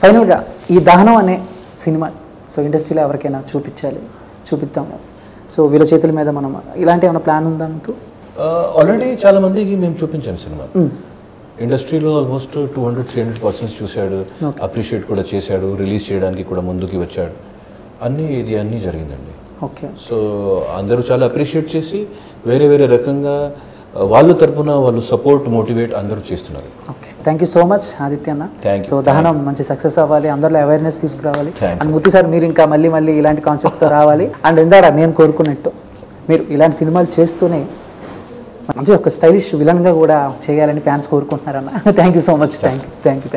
[SPEAKER 1] ఫైనల్గా ఈ దహనం అనే సినిమా సో ఇండస్ట్రీలో ఎవరికైనా చూపిద్దాము. సో వీళ్ళ చేతుల మీద మనం ఇలాంటి ఏమైనా ప్లాన్ ఉందా మీకు?
[SPEAKER 2] ఆల్రెడీ చాలా మందికి మేము చూపించాను సినిమా. ఇండస్ట్రీలో ఆల్మోస్ట్ 200-300 పర్సన్స్ చూశాడు, అప్రిషియేట్ కూడా చేశాడు, రిలీజ్ చేయడానికి కూడా ముందుకు వచ్చాడు. అన్నీ జరిగిందండి.
[SPEAKER 1] ఓకే.
[SPEAKER 2] సో అందరూ చాలా అప్రిషియేట్ చేసి వేరే వేరే రకంగా వాళ్ళ తరపున వాళ్ళు సపోర్ట్, మోటివేట్ అందరూ చేస్తున్నారు.
[SPEAKER 1] Okay, thank you so much Aditya అన్న. సో దహనం మంచి సక్సెస్ అవ్వాలి, అందరిలో అవేర్నెస్ తీసుకురావాలి. అండ్ మూర్తి సార్ మీరు ఇంకా మళ్ళీ ఇలాంటి కాన్సెప్ట్తో రావాలి. అండ్ ఇందాక నేను కోరుకున్నట్టు మీరు ఇలాంటి సినిమాలు చేస్తూనే మంచి ఒక స్టైలిష్ విలన్గా కూడా చేయాలని ఫ్యాన్స్ కోరుకుంటున్నారన్న. Thank you so much. Thank you.